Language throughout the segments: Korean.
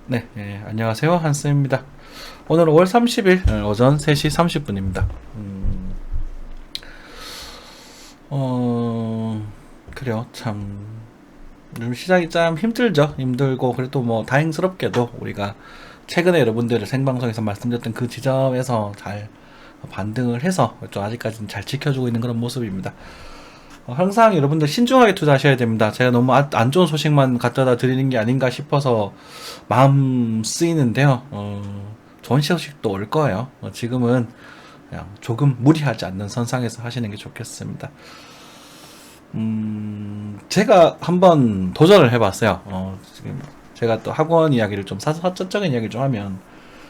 네, 안녕하세요. 한쌤입니다. 오늘은 5월 30일 오전 3시 30분입니다. 그래요. 참, 요즘 시작이 참 힘들죠. 힘들고, 그래도 뭐, 다행스럽게도 우리가 최근에 여러분들 생방송에서 말씀드렸던 그 지점에서 잘 반등을 해서 좀 아직까지는 잘 지켜주고 있는 그런 모습입니다. 항상 여러분들 신중하게 투자하셔야 됩니다. 제가 너무 안 좋은 소식만 갖다 드리는 게 아닌가 싶어서 마음 쓰이는데요. 좋은 소식도 올 거예요. 지금은 그냥 조금 무리하지 않는 선상에서 하시는 게 좋겠습니다. 제가 한번 도전을 해봤어요. 지금 제가 또 학원 이야기를 좀 사적인 이야기를 좀 하면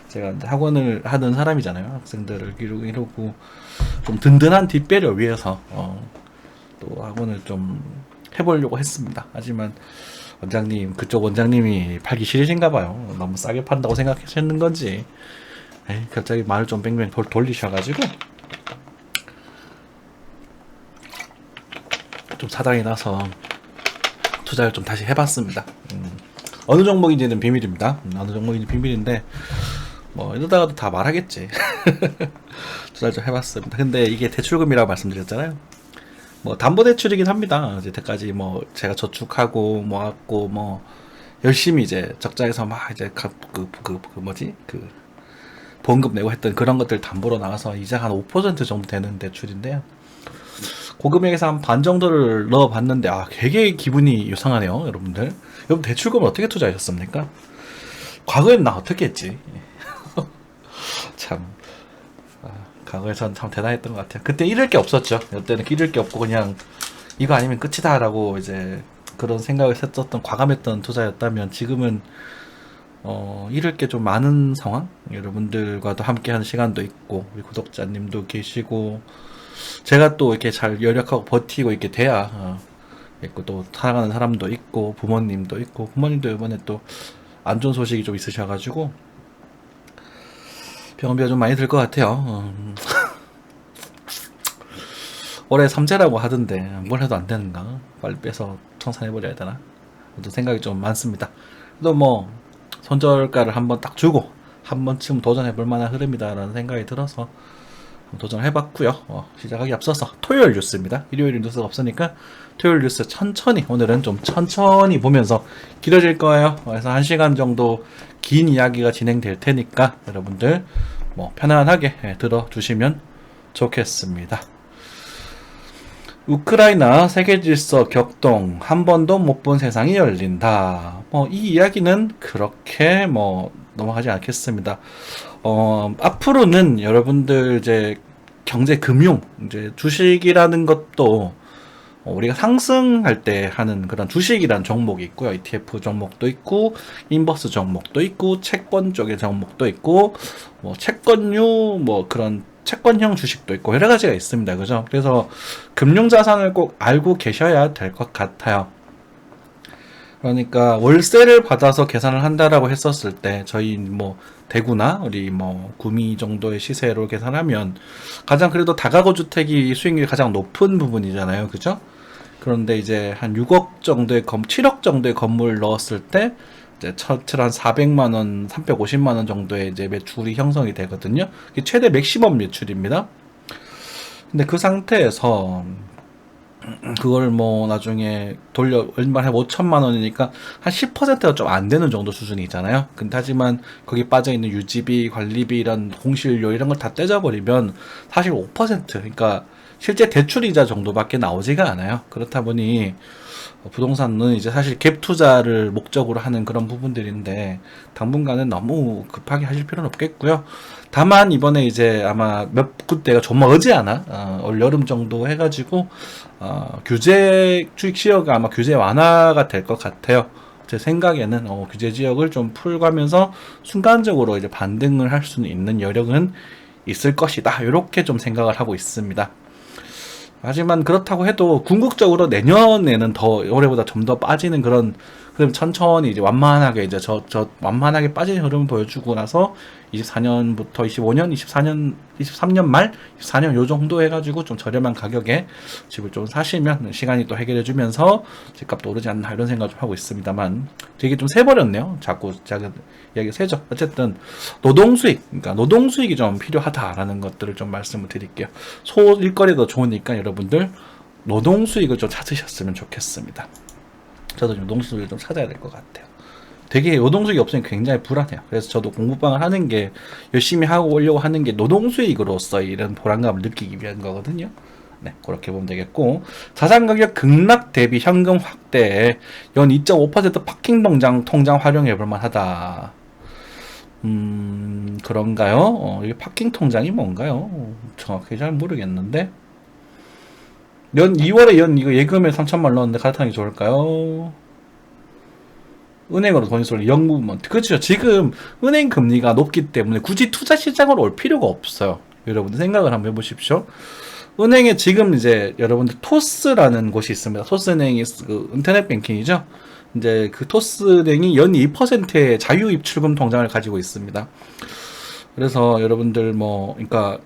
제가 이제 학원을 하는 사람이잖아요. 학생들을 이루고 좀 든든한 뒷배를 위해서 또 학원을 좀 해보려고 했습니다. 하지만 그쪽 원장님이 팔기 싫으신가 봐요. 너무 싸게 판다고 생각하셨는 건지, 갑자기 말을 좀 뱅뱅 돌리셔가지고, 좀 사당이 나서 투자를 좀 다시 해봤습니다. 어느 종목인지는 비밀입니다. 어느 종목인지 비밀인데, 뭐, 이러다가도 다 말하겠지. 투자를 좀 해봤습니다. 근데 이게 대출금이라고 말씀드렸잖아요. 뭐 담보대출이긴 합니다. 이제까지 뭐 제가 저축하고 모았고 뭐 열심히 이제 적자에서 막 이제 그 보험금 내고 했던 그런 것들 담보로 나가서 이자 한 5% 정도 되는 대출인데요. 고금액에서 한 반 정도를 넣어봤는데 되게 기분이 이상하네요, 여러분들. 여러분 대출금을 어떻게 투자하셨습니까? 과거에는 나 어떻게 했지? 참 과거에 전 참 대단했던 것 같아요. 그때 잃을 게 없었죠. 그때는 잃을 게 없고 그냥 이거 아니면 끝이다라고 이제 그런 생각을 했었던 과감했던 투자였다면 지금은 잃을 게 좀 많은 상황. 여러분들과도 함께하는 시간도 있고 우리 구독자님도 계시고 제가 또 이렇게 잘 열력하고 버티고 이렇게 돼야 있고 또 사랑하는 사람도 있고 부모님도 있고 부모님도 이번에 또 안 좋은 소식이 좀 있으셔가지고 병원비가 좀 많이 들 것 같아요. 올해 삼재라고 하던데 뭘 해도 안 되는가? 빨리 빼서 청산해버려야 되나? 또 생각이 좀 많습니다. 또 뭐 손절가를 한번 딱 주고 한 번쯤 도전해볼 만한 흐름이다라는 생각이 들어서 도전을 해봤고요. 시작하기 앞서서 토요일 뉴스입니다. 일요일 뉴스가 없으니까 토요일 뉴스 천천히 오늘은 좀 천천히 보면서 길어질 거예요. 그래서 1시간 정도 긴 이야기가 진행될 테니까 여러분들 뭐 편안하게 들어주시면 좋겠습니다. 우크라이나 세계질서 격동 한 번도 못 본 세상이 열린다. 뭐 이 이야기는 그렇게 뭐 넘어가지 않겠습니다. 앞으로는 여러분들 이제 경제 금융 이제 주식이라는 것도 우리가 상승할 때 하는 그런 주식이라는 종목이 있고요. ETF 종목도 있고 인버스 종목도 있고 채권 쪽의 종목도 있고 뭐 채권류 뭐 그런 채권형 주식도 있고 여러 가지가 있습니다. 그죠? 그래서 금융자산을 꼭 알고 계셔야 될 것 같아요. 그러니까 월세를 받아서 계산을 한다라고 했었을 때 저희 뭐 대구나 우리 뭐 구미 정도의 시세로 계산하면 가장 그래도 다가구 주택이 수익률이 가장 높은 부분이잖아요. 그죠? 그런데 이제 한 6억 정도의 7억 정도의 건물을 넣었을 때 이제 한 400만 원, 350만 원 정도의 이제 매출이 형성이 되거든요. 이게 최대 맥시멈 매출입니다. 근데 그 상태에서 그걸 뭐 나중에 돌려 얼마 한 5천만 원이니까 한 10%가 좀 안 되는 정도 수준이잖아요. 근데 하지만 거기 빠져 있는 유지비, 관리비 이런 공실료 이런 걸 다 떼져버리면 사실 5% 그러니까 실제 대출이자 정도밖에 나오지가 않아요. 그렇다 보니 부동산은 이제 사실 갭 투자를 목적으로 하는 그런 부분들인데 당분간은 너무 급하게 하실 필요는 없겠고요. 다만 이번에 이제 아마 몇 군데가 좀 머지않아 올 여름 정도 해가지고 규제 주식 시효가 아마 규제 완화가 될 것 같아요. 제 생각에는 규제 지역을 좀 풀가면서 순간적으로 이제 반등을 할 수는 있는 여력은 있을 것이다. 이렇게 좀 생각을 하고 있습니다. 하지만 그렇다고 해도 궁극적으로 내년에는 더 올해보다 좀 더 빠지는 그런 그럼 천천히 이제 완만하게 이제 저 완만하게 빠진 흐름을 보여주고 나서 24년부터 25년, 24년, 23년 말, 24년 요 정도 해가지고 좀 저렴한 가격에 집을 좀 사시면 시간이 또 해결해주면서 집값도 오르지 않나 이런 생각 좀 하고 있습니다만 되게 좀 세버렸네요. 자꾸 작은 이야기 세죠. 어쨌든 노동수익, 그러니까 노동수익이 좀 필요하다라는 것들을 좀 말씀을 드릴게요. 소일거리도 좋으니까 여러분들 노동수익을 좀 찾으셨으면 좋겠습니다. 저도 좀 노동수익을 좀 찾아야 될 것 같아요. 되게 노동수익이 없으면 굉장히 불안해요. 그래서 저도 공부방을 하는 게 열심히 하고 오려고 하는 게 노동수익으로서 이런 보람감을 느끼기 위한 거거든요. 네, 그렇게 보면 되겠고 자산가격 급락 대비 현금 확대 연 2.5% 파킹 통장 활용해 볼 만하다. 그런가요? 이게 파킹 통장이 뭔가요? 정확히 잘 모르겠는데 연 2월에 연 이거 예금에 3천만 원 넣었는데 갈아타는 게 좋을까요? 은행으로 돈이 쏠 영무분 그렇죠. 지금 은행 금리가 높기 때문에 굳이 투자 시장으로 올 필요가 없어요. 여러분들 생각을 한번 해보십시오. 은행에 지금 이제 여러분들 토스라는 곳이 있습니다. 토스은행이 그 인터넷 뱅킹이죠. 이제 그 토스은행이 연 2%의 자유 입출금 통장을 가지고 있습니다. 그래서 여러분들 뭐 그러니까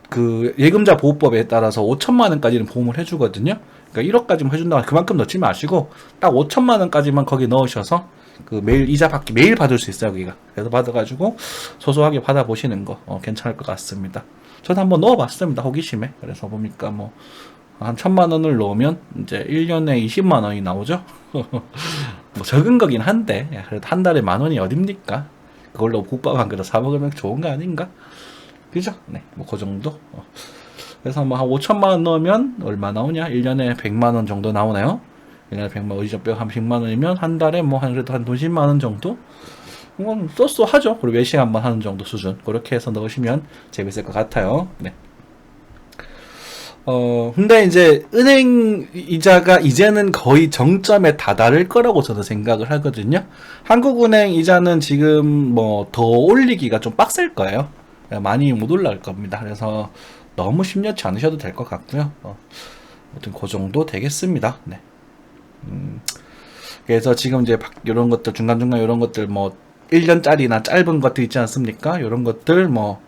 그 예금자 보호법에 따라서 5천만 원까지는 보험을 해주거든요. 그러니까 1억까지만 해준다고 그만큼 넣지 마시고 딱 5천만 원까지만 거기 넣으셔서 그 매일 이자 받기 매일 받을 수 있어요. 여기가 그래서 받아가지고 소소하게 받아보시는 거 괜찮을 것 같습니다. 저도 한번 넣어봤습니다. 호기심에. 그래서 보니까 뭐 한 1,000만 원을 넣으면 이제 1년에 20만 원이 나오죠. 뭐 적은 거긴 한데 그래도 한 달에 만 원이 어딥니까? 그걸로 국밥 한 그릇 사 먹으면 좋은 거 아닌가? 그죠? 네, 뭐 그 정도. 그래서 뭐 한 5천만 원 넣으면 얼마 나오냐? 1년에 100만 원 정도 나오나요? 1년에 100만 원, 어디서 빼고 한 100만 원이면 한 달에 뭐 한 그래도 한 20만 원 정도? 이건 쏘쏘하죠. 그리고 외식 한번 하는 정도 수준. 그렇게 해서 넣으시면 재밌을 것 같아요. 네. 근데 이제 은행 이자가 이제는 거의 정점에 다다를 거라고 저는 생각을 하거든요. 한국은행 이자는 지금 뭐 더 올리기가 좀 빡셀 거예요. 많이 못 올라갈 겁니다. 그래서 너무 심려치 않으셔도 될 것 같고요. 아무튼 그 정도 되겠습니다. 네. 그래서 지금 이제 이런 것들 중간중간 이런 것들 뭐 1년짜리나 짧은 것들 있지 않습니까? 이런 것들 뭐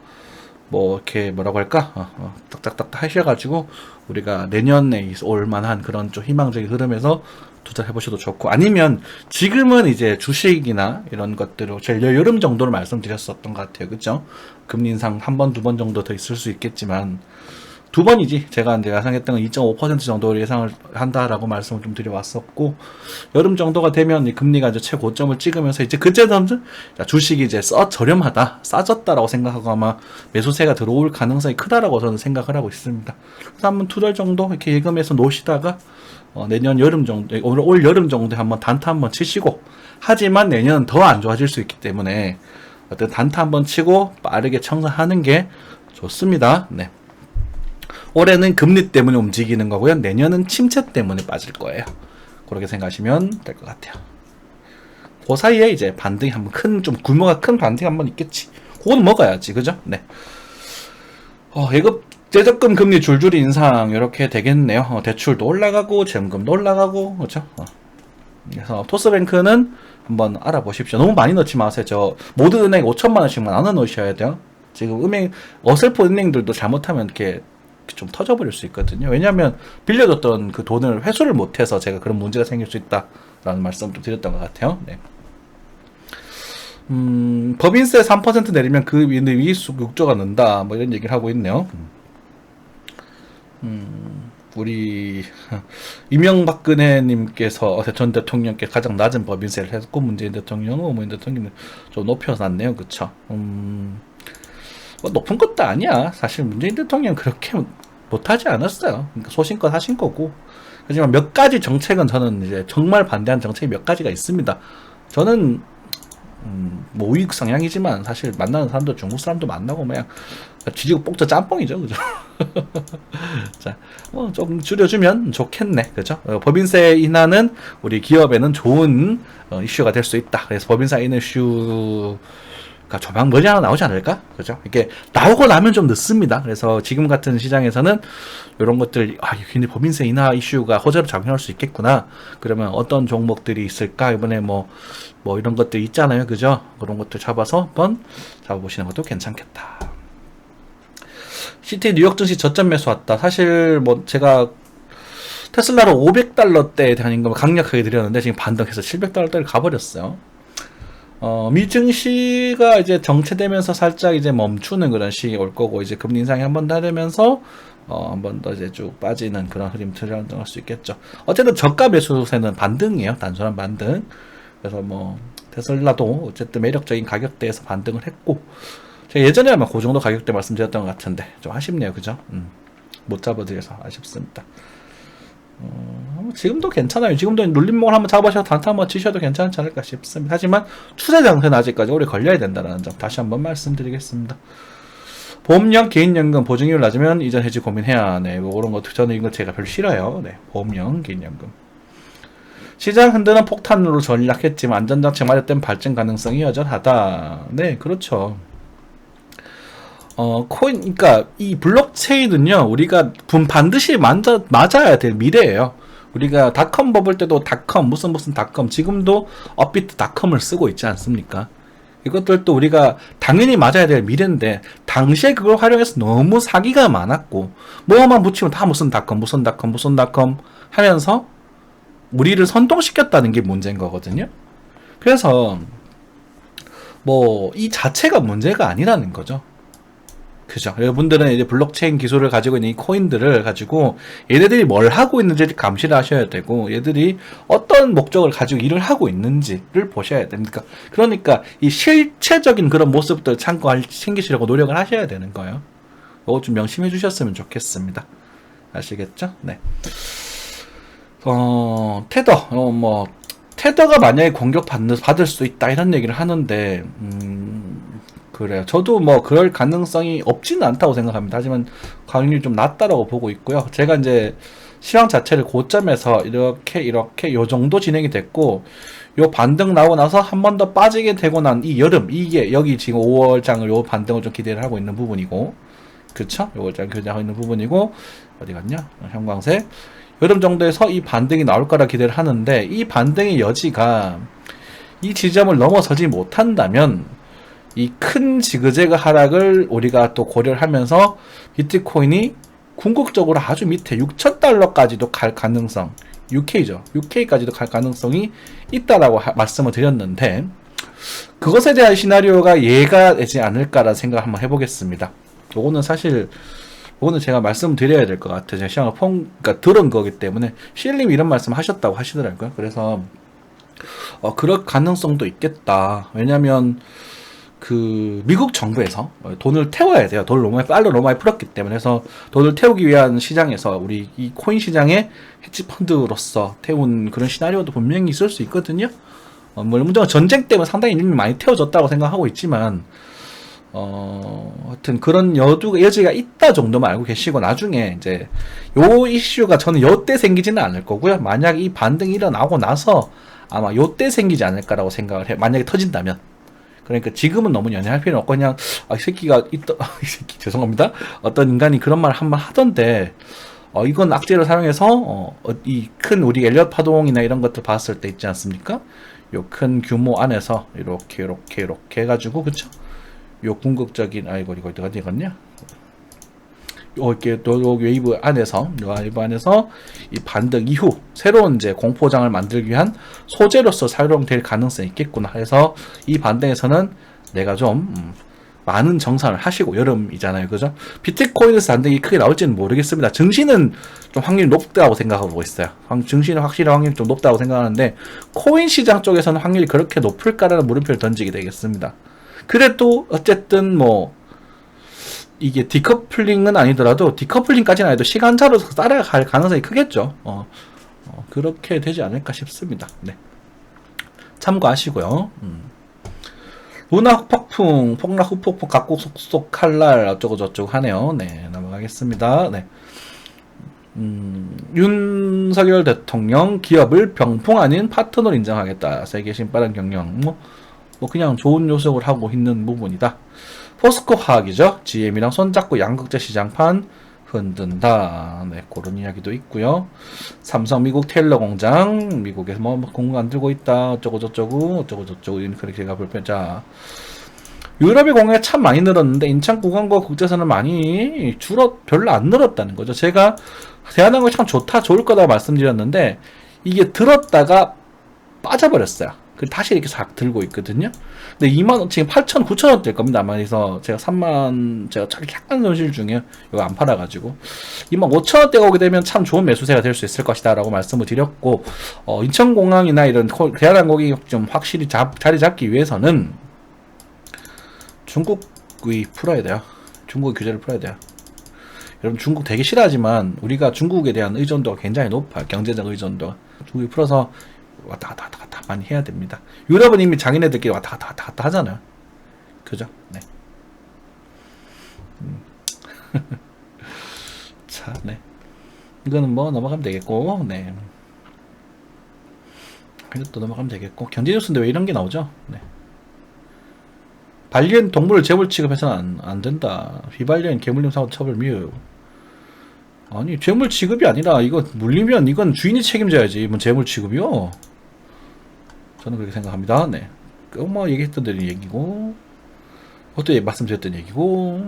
이렇게 뭐라고 할까? 딱딱딱 하셔가지고 우리가 내년에 올 만한 그런 좀 희망적인 흐름에서 투자해 보셔도 좋고 아니면 지금은 이제 주식이나 이런 것들을 제일 여름 정도로 말씀드렸었던 것 같아요. 그죠? 금리 인상 한 번, 두 번 정도 더 있을 수 있겠지만 두 번이지. 제가 이제 예상했던 건 2.5% 정도 예상을 한다라고 말씀을 좀 드려왔었고 여름 정도가 되면 금리가 이제 최고점을 찍으면서 이제 그때부터 주식이 이제 저렴하다, 싸졌다라고 생각하고 아마 매수세가 들어올 가능성이 크다라고 저는 생각을 하고 있습니다. 그래서 한번 두 달 정도 이렇게 예금해서 놓으시다가 내년 여름 정도, 올 여름 정도에 한번 단타 한번 치시고 하지만 내년은 더 안 좋아질 수 있기 때문에 어떤 단타 한번 치고 빠르게 청산하는 게 좋습니다. 네. 올해는 금리 때문에 움직이는 거고요. 내년은 침체 때문에 빠질 거예요. 그렇게 생각하시면 될 것 같아요. 그 사이에 이제 반등이 한번 좀 규모가 큰 반등이 한번 있겠지. 그건 먹어야지, 그죠? 네. 예금 제적금 금리 줄줄이 인상 이렇게 되겠네요. 대출도 올라가고 재금도 올라가고 그렇죠. 그래서 토스뱅크는 한번 알아보십시오. 너무 많이 넣지 마세요. 저 모든 은행 5천만 원씩만 나눠 놓으셔야 돼요. 지금 어설픈 은행들도 잘못하면 이렇게 좀 터져버릴 수 있거든요. 왜냐하면 빌려줬던 그 돈을 회수를 못해서 제가 그런 문제가 생길 수 있다라는 말씀 좀 드렸던 것 같아요. 네. 법인세 3% 내리면 그 이익수 6조가 는다. 뭐 이런 얘기를 하고 있네요. 우리 이명박근혜님께서 전 대통령께 가장 낮은 법인세를 했고 문재인 대통령은 노무현 대통령은 좀 높여놨네요. 그쵸? 뭐 높은 것도 아니야. 사실 문재인 대통령 그렇게 못하지 않았어요. 그러니까 소신껏 하신 거고. 하지만 몇 가지 정책은 저는 이제 정말 반대한 정책이 몇 가지가 있습니다. 저는 뭐 우익 성향이지만 사실 만나는 사람도 중국 사람도 만나고 그냥 지지고 뽕짜 짬뽕이죠, 그죠? 자, 뭐 좀 줄여주면 좋겠네, 그죠? 법인세 인하는 우리 기업에는 좋은 이슈가 될 수 있다. 그래서 법인세 인하 이슈 그러니까 조만간 머리 하나 나오지 않을까? 그죠? 이게 나오고 나면 좀 늦습니다. 그래서 지금 같은 시장에서는 이런 것들, 근데 법인세 인하 이슈가 호재로 작용할 수 있겠구나. 그러면 어떤 종목들이 있을까? 이번에 뭐 이런 것들 있잖아요. 그죠? 그런 것들 잡아서 한번 잡아보시는 것도 괜찮겠다. CT 뉴욕 증시 저점 매수 왔다. 사실 뭐 제가 테슬라로 $500대에 대한 거 강력하게 드렸는데 지금 반등해서 $700대를 가버렸어요. 미 증시가 이제 정체되면서 살짝 이제 멈추는 그런 시기 올 거고, 이제 금리 인상이 한 번 더 되면서 한 번 더 이제 쭉 빠지는 그런 흐름 들어갈 수 있겠죠. 어쨌든 저가 매수세는 반등이에요. 단순한 반등. 그래서 뭐 테슬라도 어쨌든 매력적인 가격대에서 반등을 했고, 제가 예전에 아마 그 정도 가격대 말씀드렸던 것 같은데 좀 아쉽네요. 그죠? 못 잡아드려서 아쉽습니다. 지금도 괜찮아요. 지금도 눌림목을 한번 잡으셔서 단타 한번 치셔도 괜찮지 않을까 싶습니다. 하지만 추세 장세는 아직까지 오래 걸려야 된다는 점 다시 한번 말씀드리겠습니다. 보험령 개인연금 보증이율 낮으면 이전 해지 고민해야 하네. 뭐 그런 거 저는 이거 제가 별로 싫어요. 네, 보험령 개인연금. 시장 흔드는 폭탄으로 전락했지만 안전장치 맞았던 발전 가능성이 여전하다. 네, 그렇죠. 그러니까 이 블록체인은요, 우리가 반드시 맞아야 될 미래예요. 우리가 닷컴 버블 때도 닷컴 무슨 닷컴, 지금도 업비트 닷컴을 쓰고 있지 않습니까? 이것들도 우리가 당연히 맞아야 될 미래인데 당시에 그걸 활용해서 너무 사기가 많았고, 뭐만 붙이면 다 무슨 닷컴 하면서 우리를 선동시켰다는 게 문제인 거거든요. 그래서 뭐 이 자체가 문제가 아니라는 거죠. 그죠. 여러분들은 이제 블록체인 기술을 가지고 있는 이 코인들을 가지고 얘네들이 뭘 하고 있는지를 감시를 하셔야 되고, 얘들이 어떤 목적을 가지고 일을 하고 있는지를 보셔야 됩니다. 그러니까 이 실체적인 그런 모습들 챙기시려고 노력을 하셔야 되는 거예요. 이거 좀 명심해 주셨으면 좋겠습니다. 아시겠죠? 네. 테더가 만약에 받을 수 있다 이런 얘기를 하는데, 그래요. 저도 뭐 그럴 가능성이 없지는 않다고 생각합니다. 하지만 확률이 좀 낮다라고 보고 있고요. 제가 이제 시황 자체를 고점에서 이렇게 요 정도 진행이 됐고, 요 반등 나오고 나서 한 번 더 빠지게 되고 난 이 여름, 이게 여기 지금 5월장을 요 반등을 좀 기대를 하고 있는 부분이고, 그쵸? 5월장 기대하고 있는 부분이고, 어디 갔냐? 형광색. 여름 정도에서 이 반등이 나올 거라 기대를 하는데, 이 반등의 여지가 이 지점을 넘어서지 못한다면 이 큰 지그재그 하락을 우리가 또 고려를 하면서 비트코인이 궁극적으로 아주 밑에 $6,000까지도 갈 가능성, UK죠. UK까지도 갈 가능성이 있다라고 말씀을 드렸는데, 그것에 대한 시나리오가 얘가 되지 않을까라는 생각을 한번 해보겠습니다. 요거는 제가 말씀드려야 될 것 같아요. 제가 시장을 그러니까 들은 거기 때문에, 실님이 이런 말씀 하셨다고 하시더라고요. 그래서 그럴 가능성도 있겠다. 왜냐면 미국 정부에서 돈을 태워야 돼요. 달러 너무 많이 풀었기 때문에. 그래서 돈을 태우기 위한 시장에서 우리 이 코인 시장의 헤지펀드로서 태운 그런 시나리오도 분명히 있을 수 있거든요. 물론 전쟁 때문에 상당히 이미 많이 태워졌다고 생각하고 있지만, 하여튼 그런 여지가 있다 정도만 알고 계시고, 나중에 이제 요 이슈가 저는 요때 생기지는 않을 거고요. 만약 이 반등이 일어나고 나서 아마 요때 생기지 않을까라고 생각을 해요. 만약에 터진다면. 그러니까 지금은 너무 연연할 필요는 없고, 그냥 이 새끼가 이 새끼 죄송합니다. 어떤 인간이 그런 말 한번 하던데, 이건 악재를 사용해서 이 큰 우리 엘리엇 파동이나 이런 것들 봤을 때 있지 않습니까? 요 큰 규모 안에서 이렇게 해가지고, 그쵸? 요 궁극적인 이거 어디 갔냐? 이렇게 또 웨이브 안에서 이 반등 이후 새로운 이제 공포장을 만들기 위한 소재로서 사용될 가능성이 있겠구나 해서, 이 반등에서는 내가 좀 많은 정산을 하시고, 여름이잖아요. 그죠? 비트코인에서 반등이 크게 나올지는 모르겠습니다. 증시는 좀 확률이 높다고 생각하고 있어요. 증시는 확실히 확률이 좀 높다고 생각하는데, 코인 시장 쪽에서는 확률이 그렇게 높을까라는 물음표를 던지게 되겠습니다. 그래도 어쨌든 이게 디커플링은 아니더라도, 디커플링까지는 아니도 시간차로서 따라갈 가능성이 크겠죠. 그렇게 되지 않을까 싶습니다. 네. 참고하시고요. 루나 폭풍, 폭락 후 폭풍, 각국 속속 칼날 어쩌고저쩌고 하네요. 네, 넘어가겠습니다. 네. 윤석열 대통령 기업을 병풍 아닌 파트너로 인정하겠다. 세계 신빠른 경영. 뭐 그냥 좋은 요석을 하고 있는 부분이다. 포스코 화학이죠. GM이랑 손잡고 양극재 시장판 흔든다. 네, 그런 이야기도 있고요. 삼성 미국 테일러 공장, 미국에서 뭐 공급 안 들고 있다. 어쩌고 저쩌고 그렇게 제가 불편. 자, 유럽의 공해가 참 많이 늘었는데 인천공항과 국제선은 많이 별로 안 늘었다는 거죠. 제가 대한항공이 참 좋을 거다 말씀드렸는데 이게 들었다가 빠져버렸어요. 그리고 다시 이렇게 싹 들고 있거든요. 근데 2만 지금 8천 9천 원대일 겁니다. 아마 그래서 제가 3만 제가 약간 손실 중에 이거 안 팔아가지고 2만 5천 원대가 오게 되면 참 좋은 매수세가 될 수 있을 것이다라고 말씀을 드렸고 인천공항이나 이런 대한항공이 좀 확실히 자리 잡기 위해서는 중국이 풀어야 돼요. 중국의 규제를 풀어야 돼요. 여러분 중국 되게 싫어하지만 우리가 중국에 대한 의존도가 굉장히 높아요. 경제적 의존도가. 중국이 풀어서 왔다 갔다 많이 해야 됩니다. 유럽은 이미 자기네들끼리 왔다 갔다 하잖아요. 그죠? 네. 자, 네. 이거는 뭐 넘어가면 되겠고, 네. 이것도 넘어가면 되겠고, 경제 뉴스인데 왜 이런 게 나오죠? 네. 반려인 동물을 재물 취급해서는 안 된다. 비반려인 개물림 사고 처벌 미흡. 아니 재물 취급이 아니라 이거 물리면 이건 주인이 책임져야지. 이건 재물 취급이요. 저는 그렇게 생각합니다. 네. 뭐 얘기했던 대로 얘기고, 그것도 말씀드렸던 얘기고.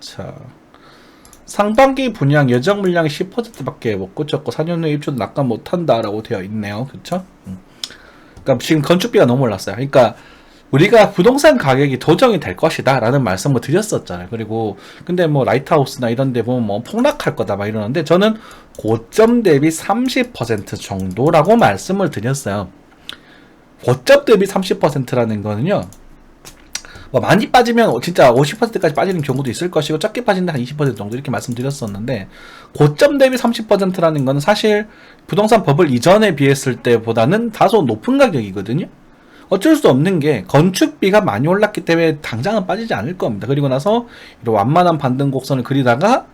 자, 상반기 분양 예정 물량이 10%밖에 못 고쳤고 4년 후에 입주도 낙관 못한다라고 되어 있네요. 그쵸? 그러니까 지금 건축비가 너무 올랐어요. 그러니까 우리가 부동산 가격이 조정이 될 것이다 라는 말씀을 드렸었잖아요. 그리고 근데 뭐 라이트하우스나 이런 데 보면 뭐 폭락할 거다 막 이러는데 저는 고점 대비 30% 정도라고 말씀을 드렸어요. 고점 대비 30%라는 거는요, 뭐 많이 빠지면 진짜 50%까지 빠지는 경우도 있을 것이고 적게 빠진다 한 20% 정도 이렇게 말씀드렸었는데, 고점 대비 30%라는 거는 사실 부동산 버블 이전에 비했을 때보다는 다소 높은 가격이거든요. 어쩔 수 없는 게 건축비가 많이 올랐기 때문에 당장은 빠지지 않을 겁니다. 그리고 나서 이런 완만한 반등 곡선을 그리다가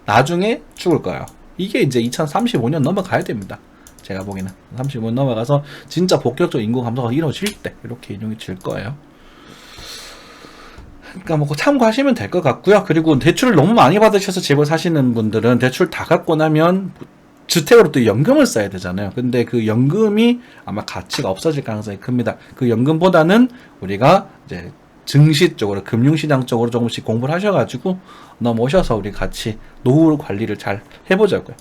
나중에 죽을 거예요. 이게 이제 2035년 넘어가야 됩니다. 제가 보기에는 35년 넘어가서 진짜 본격적 인구 감소가 이루어질 때 이렇게 인용이 질 거예요. 그러니까 뭐 참고하시면 될 것 같고요. 그리고 대출을 너무 많이 받으셔서 집을 사시는 분들은 대출 다 갚고 나면 주택으로 또 연금을 써야 되잖아요. 근데 그 연금이 아마 가치가 없어질 가능성이 큽니다. 그 연금보다는 우리가 이제 증시 쪽으로, 금융시장 쪽으로 조금씩 공부를 하셔가지고 넘어오셔서 우리 같이 노후 관리를 잘 해보자고요.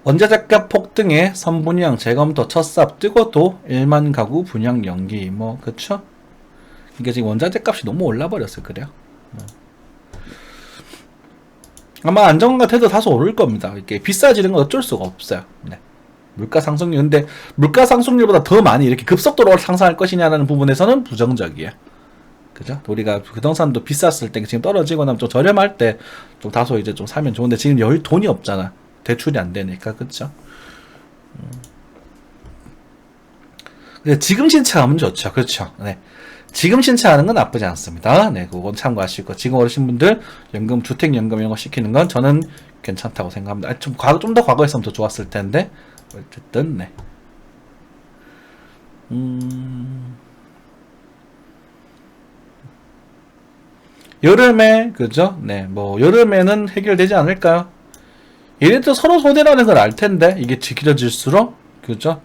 원자재값 폭등에 선분양 재검토 첫삽 뜨고도 1만 가구 분양 연기. 뭐 그쵸? 이게 지금 원자재값이 너무 올라버렸어요. 그래요. 아마 안정감 같아도 다소 오를 겁니다. 이렇게 비싸지는 건 어쩔 수가 없어요. 네. 물가 상승률. 근데 물가 상승률보다 더 많이 이렇게 급속도로 상승할 것이냐라는 부분에서는 부정적이에요. 그죠? 우리가 부동산도 비쌌을 때 지금 떨어지고 나면 좀 저렴할 때 좀 다소 이제 좀 사면 좋은데 지금 돈이 없잖아. 대출이 안 되니까. 그쵸? 근데 지금 신청하면 좋죠. 그렇죠? 네. 지금 신청하는 건 나쁘지 않습니다. 네, 그건 참고하시고, 지금 어르신 분들 연금, 주택연금 이런 거 시키는 건 저는 괜찮다고 생각합니다. 좀 더 과거에 했으면 더 좋았을 텐데, 어쨌든, 네. 여름에, 그죠? 네, 뭐, 여름에는 해결되지 않을까요? 얘네들 서로 손해라는 걸 알 텐데, 이게 길어질수록, 그죠?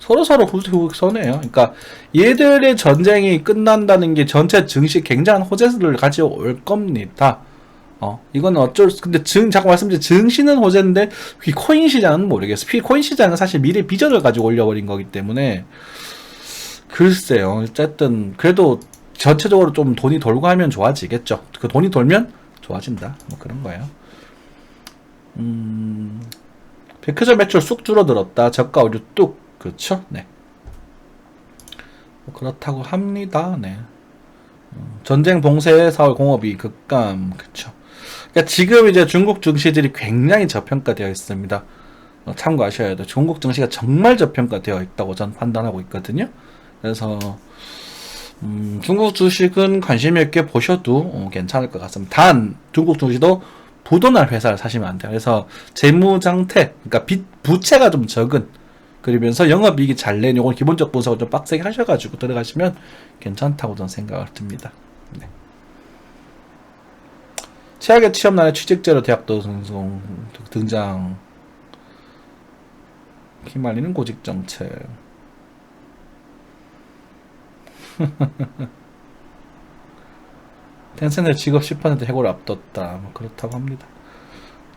서로 손해예요. 그러니까 얘들의 전쟁이 끝난다는 게 전체 증시 굉장한 호재를 가져올 겁니다. 이거는 근데 자꾸 말씀드린 증시는 호재인데 코인 시장은 모르겠어. 코인 시장은 사실 미래 비전을 가지고 올려버린 거기 때문에 글쎄요. 어쨌든 그래도 전체적으로 좀 돈이 돌고 하면 좋아지겠죠. 그 돈이 돌면 좋아진다. 뭐 그런 거예요. 백화점 매출 쑥 줄어들었다. 저가 오류 뚝. 그렇죠? 네. 그렇다고 합니다. 네. 전쟁 봉쇄 4월 공업이 급감. 그렇죠. 그러니까 지금 이제 중국 증시들이 굉장히 저평가되어 있습니다. 참고하셔야 돼요. 중국 증시가 정말 저평가되어 있다고 전 판단하고 있거든요. 그래서 중국 주식은 관심 있게 보셔도 괜찮을 것 같습니다. 단 중국 증시도 부도날 회사를 사시면 안 돼요. 그래서 재무장태, 그러니까 부채가 좀 적은, 그러면서 영업이익이 잘 내는, 요건 기본적 분석을 좀 빡세게 하셔가지고 들어가시면 괜찮다고 저는 생각을 듭니다. 네. 최악의 취업난의 취직제로 대학도 등장. 휘말리는 고직정책. 텐센트 직업 10% 해고를 앞뒀다. 뭐 그렇다고 합니다.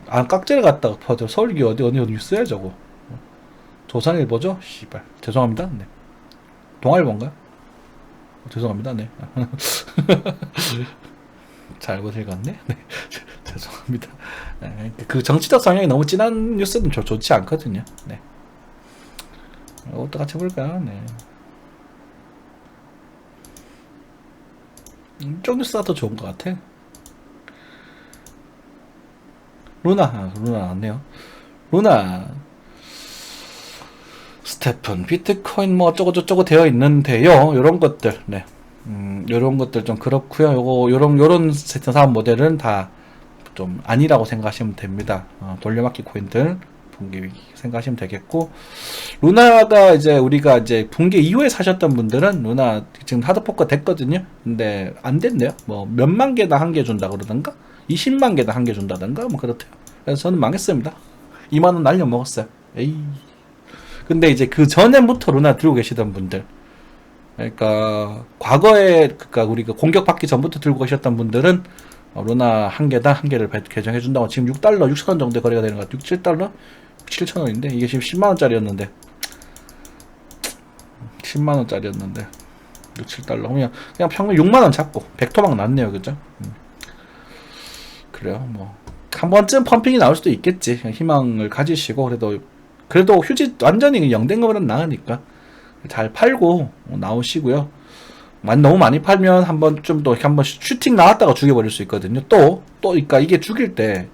아, 깍지를 갖다가 퍼져. 서울기 어디 뉴스야 저거. 조선일보죠? 씨발. 죄송합니다. 네. 동아일보인가요? 죄송합니다. 네. 잘못 읽었네. 네. 죄송합니다. 네. 그 정치적 성향이 너무 진한 뉴스는 좋지 않거든요. 네. 이것도 같이 볼까요? 네. 이쪽 뉴스가 더 좋은 것 같아. 루나 나왔네요. 루나 스테픈 비트코인 뭐 어쩌고저쩌고 되어 있는데요. 요런 것들, 네. 요런 것들 좀 그렇고요. 요런 사업 모델은 다 좀 아니라고 생각하시면 됩니다. 돌려막기 코인들 붕괴 생각하시면 되겠고, 루나가 이제 우리가 이제 붕괴 이후에 사셨던 분들은 루나 지금 하드포커 됐거든요. 근데 안 됐네요. 뭐 몇만 개당 한 개 준다 그러던가 20만 개당 한 개 준다던가 뭐 그렇대요. 그래서 저는 망했습니다. 2만 원 날려 먹었어요. 에이. 근데 이제 그 전에부터 루나 들고 계시던 분들, 그러니까 과거에, 그러니까 우리가 공격받기 전부터 들고 계셨던 분들은 루나 한 개당 한 개를 개정해 준다고. 지금 6달러 6,000원 정도 거래가 되는 것 같아요. 6, 7달러? 7,000원인데 이게 지금 10만원짜리였는데 10만원짜리였는데 6, 7달러. 그냥 평균 6만원 잡고 100토막 났네요. 그죠? 그래요. 뭐 한 번쯤 펌핑이 나올 수도 있겠지. 희망을 가지시고, 그래도 휴지 완전히 영된 거보다는 나으니까 잘 팔고 나오시고요. 너무 많이 팔면 한번 슈팅 나왔다가 죽여버릴 수 있거든요. 그러니까 이게 죽일 때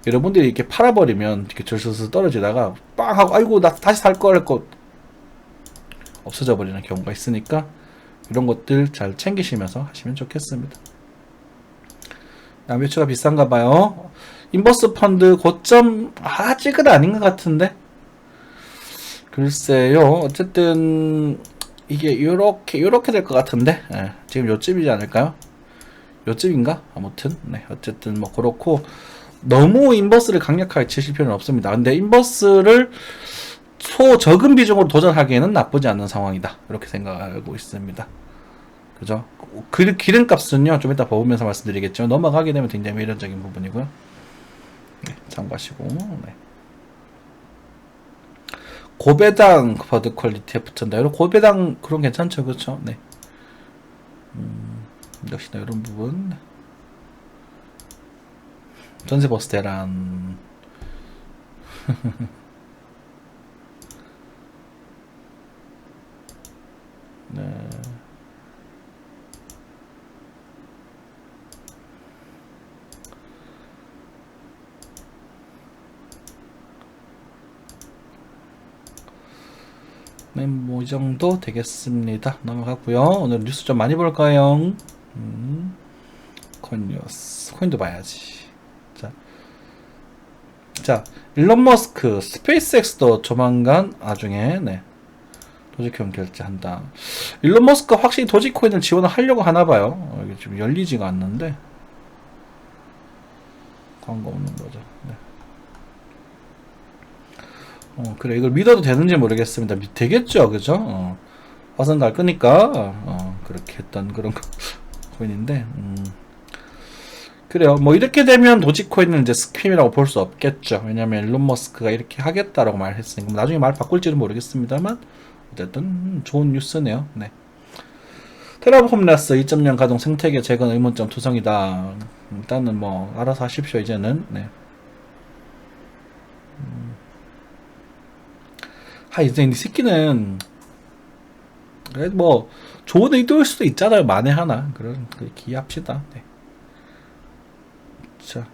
여러분들이 이렇게 팔아버리면 이렇게 절슬슬 떨어지다가 빵 하고 아이고 나 다시 살 걸 했고 없어져 버리는 경우가 있으니까 이런 것들 잘 챙기시면서 하시면 좋겠습니다. 매출가 비싼가 봐요. 인버스 펀드 고점 아직은 아닌 것 같은데, 글쎄요. 어쨌든 이게 요렇게 될 것 같은데, 예, 지금 요쯤이지 않을까요? 요쯤인가? 아무튼 네, 어쨌든 뭐 그렇고 너무 인버스를 강력하게 치실 필요는 없습니다. 근데 인버스를 적은 비중으로 도전하기에는 나쁘지 않은 상황이다, 이렇게 생각하고 있습니다. 그죠? 기름값은요 좀 이따 보면서 말씀드리겠지만 넘어가게 되면 굉장히 미련적인 부분이고요. 네, 참고하시고. 네. 고배당 버드 퀄리티에 붙은다. 이런 고배당 그런 괜찮죠, 그렇죠? 네. 역시나 이런 부분. 전세 버스 대란. 네. 네, 뭐 이 정도 되겠습니다. 넘어가고요. 오늘 뉴스 좀 많이 볼까요? 코인 뉴스. 코인도 봐야지. 자, 일론 머스크, 스페이스X도 조만간 나중에 도지코인 결제한다. 일론 머스크가 확실히 도지코인을 지원을 하려고 하나봐요. 이게 지금 열리지가 않는데 광고 없는 거죠. 네. 그래, 이걸 믿어도 되는지 모르겠습니다. 되겠죠, 그죠? 화성갈 끄니까 그렇게 했던 그런 코인인데, 그래요. 뭐 이렇게 되면 도지코인은 이제 스킴이라고 볼 수 없겠죠. 왜냐면 일론 머스크가 이렇게 하겠다라고 말했으니까. 나중에 말 바꿀지는 모르겠습니다만 어쨌든 좋은 뉴스네요. 네. 테라폼레스 2.0 가동 생태계 재건 의문점 투성이다. 일단은 뭐 알아서 하십시오 이제는. 네. 이제 이 새끼는 뭐 좋은 의도일 수도 있잖아요. 만에 하나 그런 기합시다. 네. 자,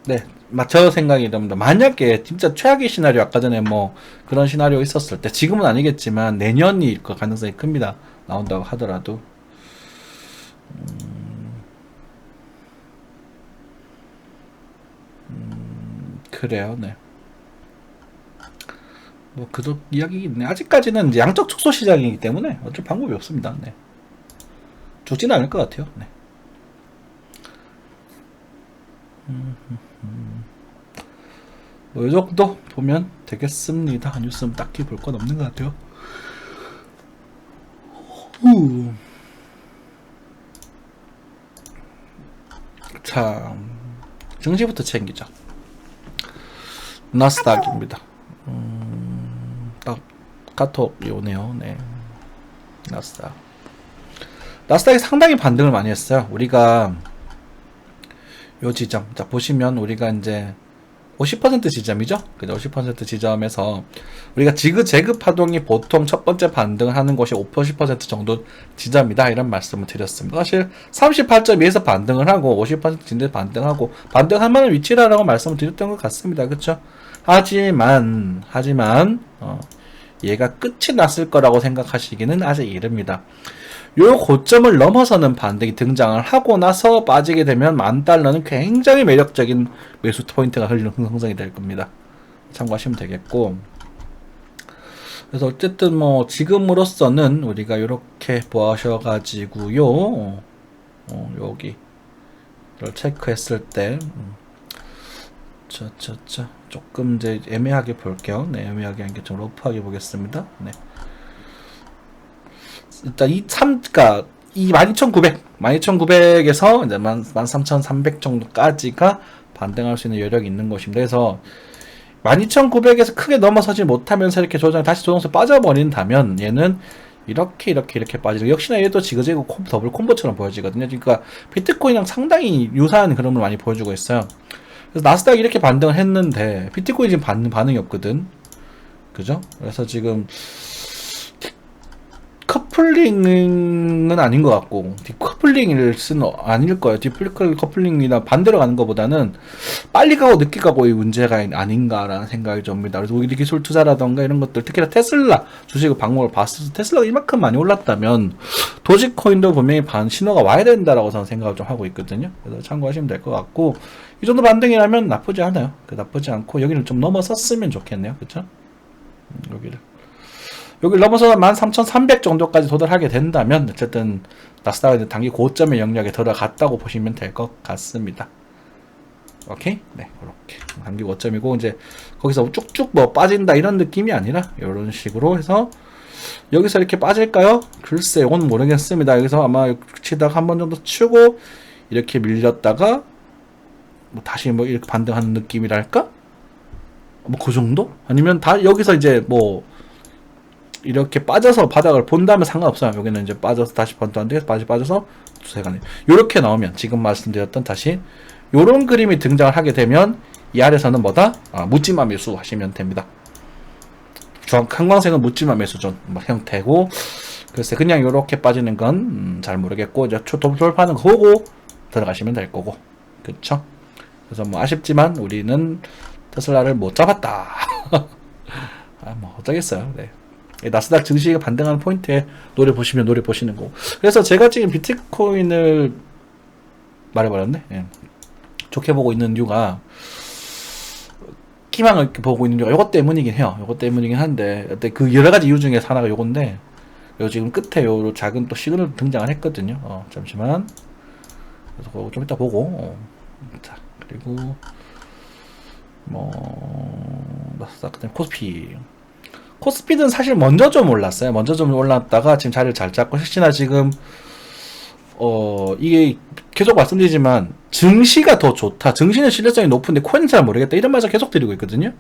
네, 저 생각이 이럽니다. 만약에 진짜 최악의 시나리오, 아까 전에 뭐 그런 시나리오 있었을 때, 지금은 아니겠지만 내년일 거 가능성이 큽니다. 나온다고 하더라도. 그래요. 네. 뭐 그쪽 이야기 있네. 아직까지는 이제 양적 축소 시장이기 때문에 어쩔 방법이 없습니다. 네. 죽지는 않을 것 같아요. 네. 뭐 이 정도 보면 되겠습니다. 뉴스는 딱히 볼 건 없는 것 같아요. 후. 자, 증시부터 챙기자. 나스닥입니다. 딱 카톡이 오네요. 네. 나스닥이 상당히 반등을 많이 했어요. 우리가 요 지점, 자 보시면 우리가 이제 50% 지점이죠. 그죠? 50% 지점에서 우리가 지그재그 파동이 보통 첫 번째 반등을 하는 곳이 50% 정도 지점이다 이런 말씀을 드렸습니다. 사실 38.2에서 반등을 하고 50% 진대 반등하고 반등할 만한 위치라고 말씀을 드렸던 것 같습니다. 그렇죠? 하지만 얘가 끝이 났을 거라고 생각하시기는 아직 이릅니다. 요 고점을 넘어서는 반등이 등장을 하고 나서 빠지게 되면 $10,000는 굉장히 매력적인 매수 포인트가 형성이 될 겁니다. 참고하시면 되겠고, 그래서 어쨌든 뭐 지금으로서는 우리가 이렇게 보셔가지고요, 여기를 체크했을 때 조금 이제 애매하게 볼게요. 네, 애매하게 한 게 좀 러프하게 보겠습니다. 네. 일단 이 12,900에서 이제 13,300 정도까지가 반등할 수 있는 여력이 있는 것입니다. 그래서 12,900에서 크게 넘어서지 못하면서 이렇게 다시 조정서 빠져버린다면 얘는 이렇게 빠지고, 역시나 얘도 지그재그 더블 콤보처럼 보여지거든요. 그러니까 비트코인이랑 상당히 유사한 흐름을 많이 보여주고 있어요. 그래서 나스닥이 이렇게 반등을 했는데 비트코인 지금 반응이 없거든. 그죠? 그래서 지금 커플링은 아닌 것 같고, 디커플링일 수는 아닐 거예요. 디커플링이나 반대로 가는 것보다는 빨리 가고 늦게 가고 이 문제가 아닌가라는 생각이 듭니다. 그래서 우리 기술 투자라던가 이런 것들, 특히나 테슬라 주식의 방목을 봤을 때 테슬라가 이만큼 많이 올랐다면 도지코인도 분명히 신호가 와야 된다라고 저는 생각을 좀 하고 있거든요. 그래서 참고하시면 될 것 같고, 이 정도 반등이라면 나쁘지 않아요. 나쁘지 않고 여기를 좀 넘어섰으면 좋겠네요. 그쵸? 여기를 넘어서 13,300 정도까지 도달하게 된다면 어쨌든 나스닥은 단기 고점의 영역에 들어갔다고 보시면 될 것 같습니다. 오케이? 네, 이렇게 단기 고점이고, 이제 거기서 쭉쭉 뭐 빠진다 이런 느낌이 아니라 이런 식으로 해서 여기서 이렇게 빠질까요? 글쎄, 이건 모르겠습니다. 여기서 아마 치다가 한 번 정도 치고 이렇게 밀렸다가 뭐 다시 뭐 이렇게 반등하는 느낌이랄까? 뭐 그 정도? 아니면 다 여기서 이제 뭐 이렇게 빠져서 바닥을 본다면 상관없어요. 여기는 이제 빠져서 다시 번도한데 빠져서 두세간에 이렇게 나오면 지금 말씀드렸던 다시 요런 그림이 등장을 하게 되면 이 아래서는 뭐다? 묻지마 매수 하시면 됩니다. 형광색은 묻지마 매수존 형태고, 글쎄 그냥 요렇게 빠지는 건 잘 모르겠고, 이제 돌파는 보고 들어가시면 될 거고, 그쵸? 그래서 뭐 아쉽지만 우리는 테슬라를 못 잡았다. 뭐 어쩌겠어요. 네. 나스닥 증시가 반등하는 포인트에 노려보시면 노려보시는 거고. 그래서 제가 지금 비트코인을 말해버렸네. 예. 좋게 보고 있는 이유가, 희망을 보고 있는 이유가 요것 때문이긴 해요. 요것 때문이긴 한데, 그 여러가지 이유 중에 하나가 요건데, 요 지금 끝에 요 작은 또 시그널 등장을 했거든요. 잠시만. 그래서 그거 좀 이따 보고, 자, 그리고 나스닥, 그다음에 코스피는 사실 먼저 좀 올랐어요. 먼저 좀 올랐다가 지금 자리를 잘 잡고, 혹시나 지금 이게 계속 말씀드리지만 증시가 더 좋다, 증시는 신뢰성이 높은데 코인은 잘 모르겠다, 이런 말을 계속 드리고 있거든요.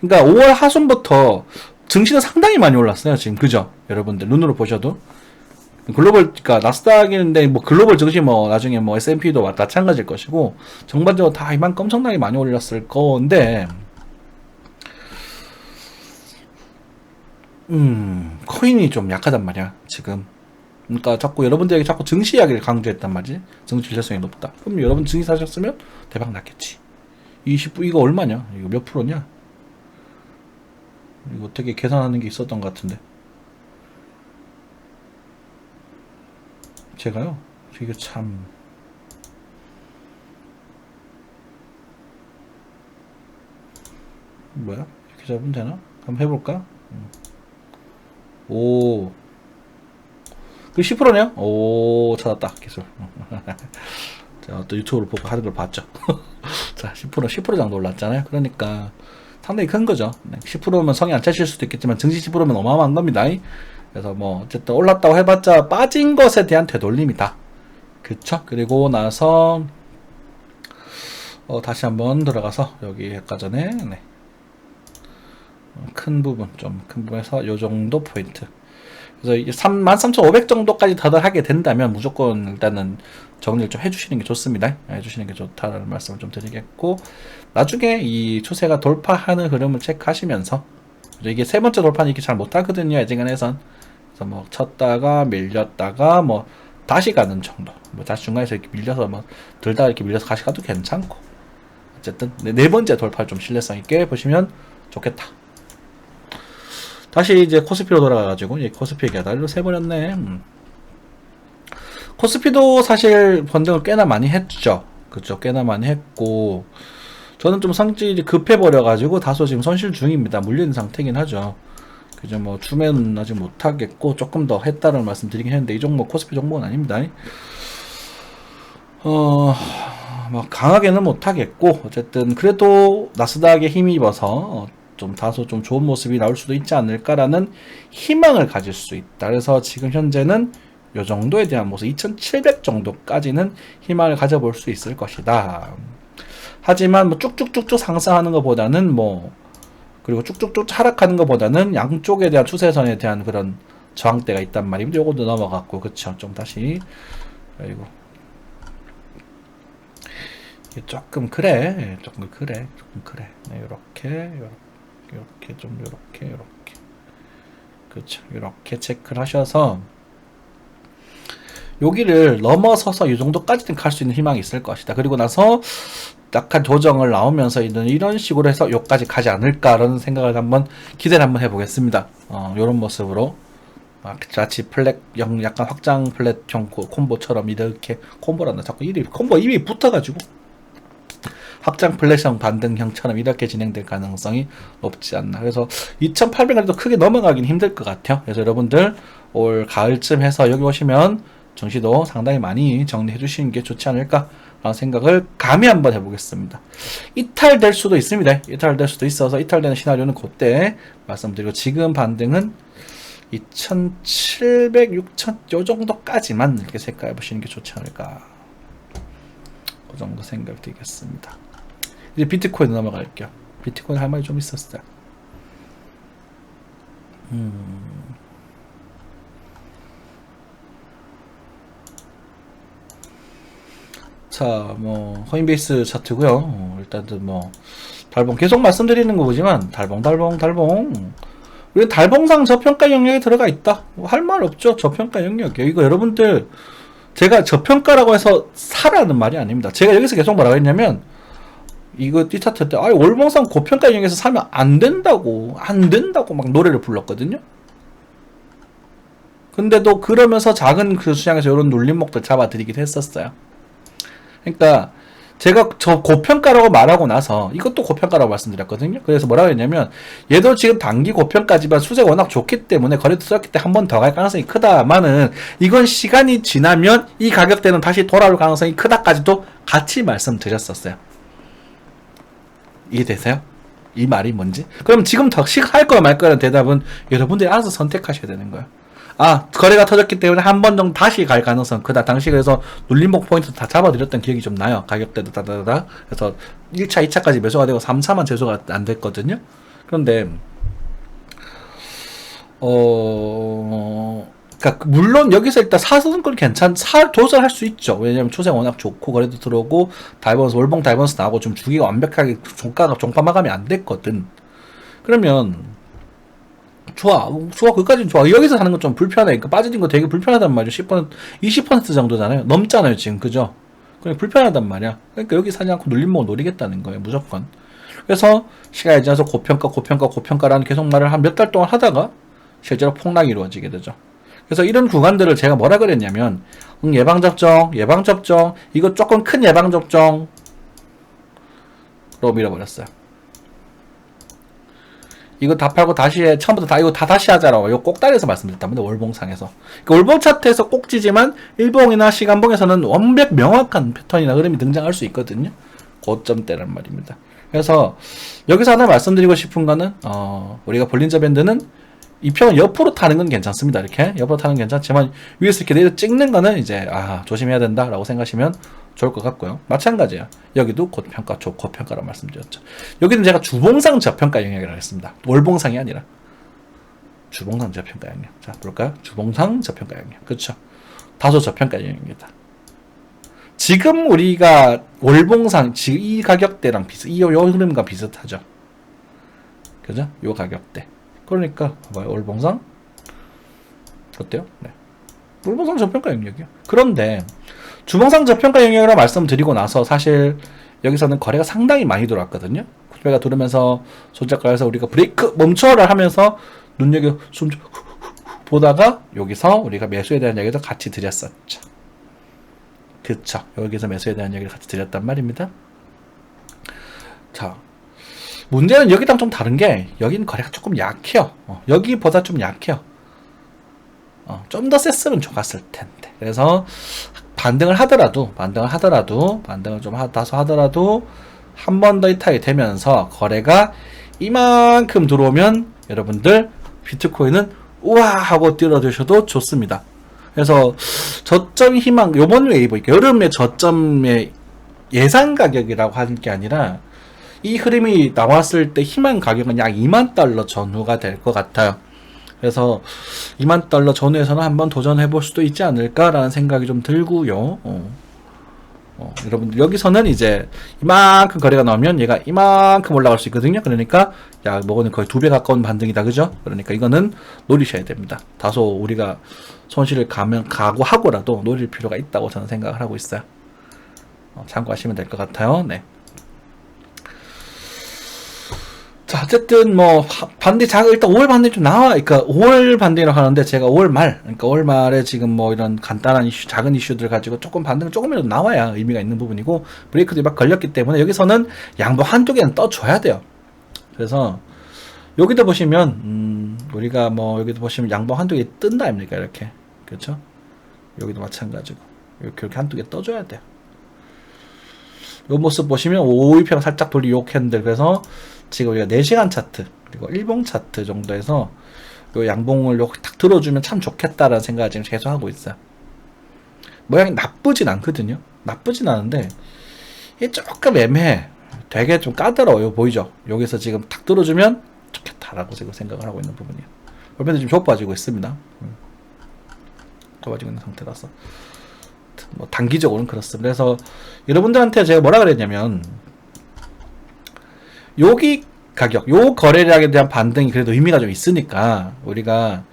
그러니까 5월 하순부터 증시는 상당히 많이 올랐어요 지금. 그죠? 여러분들 눈으로 보셔도 글로벌, 그러니까 나스닥인데 뭐 글로벌 증시 뭐 나중에 뭐 S&P도 마찬가지일 것이고, 전반적으로 다 이만큼 엄청나게 많이 올랐을 건데, 코인이 좀 약하단 말이야 지금. 그러니까 자꾸 여러분들에게 자꾸 증시 이야기를 강조했단 말이지. 증시 신뢰성이 높다. 그럼 여러분 증시 사셨으면 대박 났겠지. 이거 얼마냐? 이거 몇 프로냐? 이거 어떻게 계산하는 게 있었던 것 같은데. 제가요, 이게 참, 뭐야? 이렇게 잡으면 되나? 한번 해볼까? 오, 그 10%네요? 오, 찾았다 기술. 자, 또 유튜브를 보고 하는 걸 봤죠. 자, 10% 정도 올랐잖아요. 그러니까 상당히 큰 거죠. 10%면 성이 안 차실 수도 있겠지만 증시 10%면 어마어마한 겁니다. 그래서 뭐 어쨌든 올랐다고 해봤자 빠진 것에 대한 되돌림이다. 그쵸? 그리고 나서 다시 한번 들어가서 여기 아까 전에 큰 부분, 좀 큰 부분에서 요 정도 포인트. 그래서 33,500 정도까지 다달하게 된다면 무조건 일단은 정리를 좀 해주시는 게 좋습니다. 해주시는 게 좋다라는 말씀을 좀 드리겠고, 나중에 이 추세가 돌파하는 흐름을 체크하시면서, 이게 세 번째 돌파는 이렇게 잘 못하거든요, 예전에선. 그래서 뭐 쳤다가 밀렸다가 뭐 다시 가는 정도, 뭐 다시 중간에서 이렇게 밀려서 뭐 들다가 이렇게 밀려서 다시 가도 괜찮고, 어쨌든 네 번째 돌파를 좀 신뢰성 있게 보시면 좋겠다. 다시 이제 코스피로 돌아가가지고, 코스피 계단을 세버렸네. 코스피도 사실 번등을 꽤나 많이 했죠. 그쵸. 꽤나 많이 했고, 저는 좀 성질이 급해버려가지고 다소 지금 손실 중입니다. 물린 상태긴 하죠. 그죠. 뭐, 주매는 아직 못하겠고, 조금 더 했다는 말씀 드리긴 했는데, 이 종목, 코스피 종목은 아닙니다. 뭐, 강하게는 못하겠고, 어쨌든, 그래도 나스닥에 힘입어서, 좀 다소 좀 좋은 모습이 나올 수도 있지 않을까라는 희망을 가질 수 있다. 그래서 지금 현재는 요 정도에 대한 모습 2700 정도까지는 희망을 가져볼 수 있을 것이다. 하지만 뭐 쭉쭉쭉쭉 상승하는 것보다는 뭐 그리고 쭉쭉쭉 하락하는 것보다는 양쪽에 대한 추세선에 대한 그런 저항대가 있단 말입니다. 요것도 넘어갔고 그쵸. 좀 다시 아이고 조금 그래 조금 그래 네, 요렇게 좀 요렇게 그렇죠. 이렇게 체크를 하셔서 여기를 넘어서서 이 정도까지는 갈 수 있는 희망이 있을 것이다. 그리고 나서 약간 조정을 나오면서 이런 식으로 해서 여기까지 가지 않을까라는 생각을 한번 기대를 한번 해보겠습니다. 이런 모습으로 자치 플랫 약간 확장 플랫형 콤보처럼 이렇게 콤보란다. 자꾸 콤보 입이 붙어가지고 확장 플랫형 반등형처럼 이렇게 진행될 가능성이 높지 않나. 그래서 2800까지도 크게 넘어가긴 힘들 것 같아요. 그래서 여러분들 올 가을쯤 해서 여기 오시면 정시도 상당히 많이 정리해 주시는 게 좋지 않을까 라는 생각을 감히 한번 해보겠습니다. 이탈될 수도 있습니다. 이탈될 수도 있어서 이탈되는 시나리오는 그때 말씀드리고 지금 반등은 2700, 6000 요 정도까지만 이렇게 생각해 보시는 게 좋지 않을까. 그 정도 생각이 들겠습니다. 이제 비트코인 넘어갈게요. 비트코인 할 말이 좀 있었어요. 자, 뭐 코인베이스 차트고요. 일단은 뭐 달봉 계속 말씀드리는 거지만 달봉 우리 달봉상 저평가 영역에 들어가 있다. 할 말 없죠. 저평가 영역이요. 이거 여러분들 제가 저평가라고 해서 사라는 말이 아닙니다. 제가 여기서 계속 뭐라고 했냐면 이거 이 차트 때 월봉상 고평가 영역에서 사면 안 된다고 막 노래를 불렀거든요. 근데도 그러면서 작은 그 수량에서 이런 눌림목들 잡아드리기도 했었어요. 그러니까 제가 저 고평가라고 말하고 나서 이것도 고평가라고 말씀드렸거든요. 그래서 뭐라고 했냐면 얘도 지금 단기 고평가지만 수세가 워낙 좋기 때문에 거래도 썼기 때문에 한 번 더 갈 가능성이 크다마는 이건 시간이 지나면 이 가격대는 다시 돌아올 가능성이 크다까지도 같이 말씀드렸었어요. 이해되세요? 이 말이 뭔지? 그럼 지금 더 할 거야 말 거라는 대답은 여러분들이 알아서 선택하셔야 되는 거예요. 거래가 터졌기 때문에 한 번 정도 다시 갈 가능성 크다. 당시 그래서 눌림목 포인트 다 잡아드렸던 기억이 좀 나요. 가격대도 다다다다. 그래서 1차, 2차까지 매수가 되고 3차만 재수가 안 됐거든요. 그런데 그러니까 물론 여기서 일단 사서는 건 도전할 수 있죠. 왜냐면 추세가 워낙 좋고 거래도 들어오고 월봉 다이버스 나오고 좀 주기가 완벽하게 종가 마감이 안 됐거든. 그러면 좋아. 그까지는 좋아. 여기서 사는 건 좀 불편해. 그러니까 빠지는 거 되게 불편하단 말이죠. 10%, 20% 정도잖아요. 넘잖아요, 지금. 그죠? 그냥 불편하단 말이야. 그러니까 여기 사지 않고 눌림목을 노리겠다는 거예요, 무조건. 그래서 시간이 지나서 고평가라는 계속 말을 한 몇 달 동안 하다가 실제로 폭락이 이루어지게 되죠. 그래서 이런 구간들을 제가 뭐라 그랬냐면, 예방접종, 이거 조금 큰 예방접종으로 밀어버렸어요. 이거 다 팔고 다시 해. 처음부터 다 이거 다 다시 하자라고. 이거 꼭다리에서 말씀드렸답니다. 월봉상에서. 그러니까 월봉 차트에서 꼭지지만 일봉이나 시간봉에서는 완벽 명확한 패턴이나 흐름이 등장할 수 있거든요. 고점대란 말입니다. 그래서 여기서 하나 말씀드리고 싶은 거는 우리가 볼린저 밴드는 이 평은 옆으로 타는 건 괜찮습니다. 이렇게 옆으로 타는 건 괜찮지만 위에서 이렇게 내려 찍는 거는 이제 조심해야 된다라고 생각하시면 좋을 것 같고요. 마찬가지예요. 여기도 고평가, 고평가라고 말씀드렸죠. 여기는 제가 주봉상 저평가 영역이라고 했습니다. 월봉상이 아니라 주봉상 저평가 영역. 자, 볼까요? 주봉상 저평가 영역. 그렇죠. 다소 저평가 영역입니다. 지금 우리가 월봉상 지금 이 가격대랑 이 흐름과 비슷하죠. 그죠? 요 가격대. 그러니까 월봉상 어때요? 네. 월봉상 저평가 영역이요. 그런데 주봉상 저평가 영역이라고 말씀드리고 나서 사실 여기서는 거래가 상당히 많이 들어왔거든요. 거래가 들어오면서 손절가에서 우리가 브레이크 멈춰라 하면서 눈여겨 숨 보다가 여기서 우리가 매수에 대한 이야기도 같이 드렸었죠. 그쵸. 여기서 매수에 대한 이야기를 같이 드렸단 말입니다. 자, 문제는 여기랑 좀 다른 게 여기는 거래가 조금 약해요. 여기보다 좀 약해요. 좀 더 셌으면 좋았을 텐데. 그래서 반등을 좀 다소 하더라도 한 번 더 이탈이 되면서 거래가 이만큼 들어오면 여러분들 비트코인은 우와 하고 뛰어드셔도 좋습니다. 그래서 저점 희망 요번 웨이브 여름의 저점의 예상 가격이라고 하는 게 아니라 이 흐름이 나왔을 때 희망 가격은 약 2만 달러 전후가 될 것 같아요. 그래서 2만 달러 전후에서는 한번 도전해 볼 수도 있지 않을까라는 생각이 좀 들고요. 여러분들 여기서는 이제 이만큼 거래가 나오면 얘가 이만큼 올라갈 수 있거든요. 그러니까 야 뭐는 거의 2배 가까운 반등이다, 그죠? 그러니까 이거는 노리셔야 됩니다. 다소 우리가 손실을 각오하고라도 노릴 필요가 있다고 저는 생각을 하고 있어요. 참고하시면 될 것 같아요. 네. 자, 어쨌든 반대 일단 5월 반대 좀 나와. 그러니까 5월 반대라고 하는데 제가 5월 말, 그러니까 5월 말에 지금 이런 간단한 이슈, 작은 이슈들 가지고 조금 반등 조금이라도 나와야 의미가 있는 부분이고 브레이크도 막 걸렸기 때문에 여기서는 양보 한두 개는 떠줘야 돼요. 그래서 여기도 보시면 우리가 여기도 보시면 양보 한두 개 뜬다 아닙니까? 이렇게. 그렇죠? 여기도 마찬가지고 이렇게 한두 개 떠줘야 돼요. 요 모습 보시면 5일평 살짝 돌리 요 캔들. 그래서 지금 우리가 4시간 차트 그리고 일봉 차트 정도에서 요 양봉을 딱 들어주면 참 좋겠다라는 생각을 지금 계속 하고 있어요. 모양이 나쁘진 않거든요. 나쁘진 않은데 이게 조금 애매해. 되게 좀 까다로워요. 보이죠? 여기서 지금 딱 들어주면 좋겠다라고 지금 생각을 하고 있는 부분이에요. 볼펜도 지금 좁아지고 있습니다. 좁아지고 있는 상태라서 단기적으로는 그렇습니다. 그래서 여러분들한테 제가 뭐라 그랬냐면 여기 가격, 요 거래량에 대한 반등이 그래도 의미가 좀 있으니까 우리가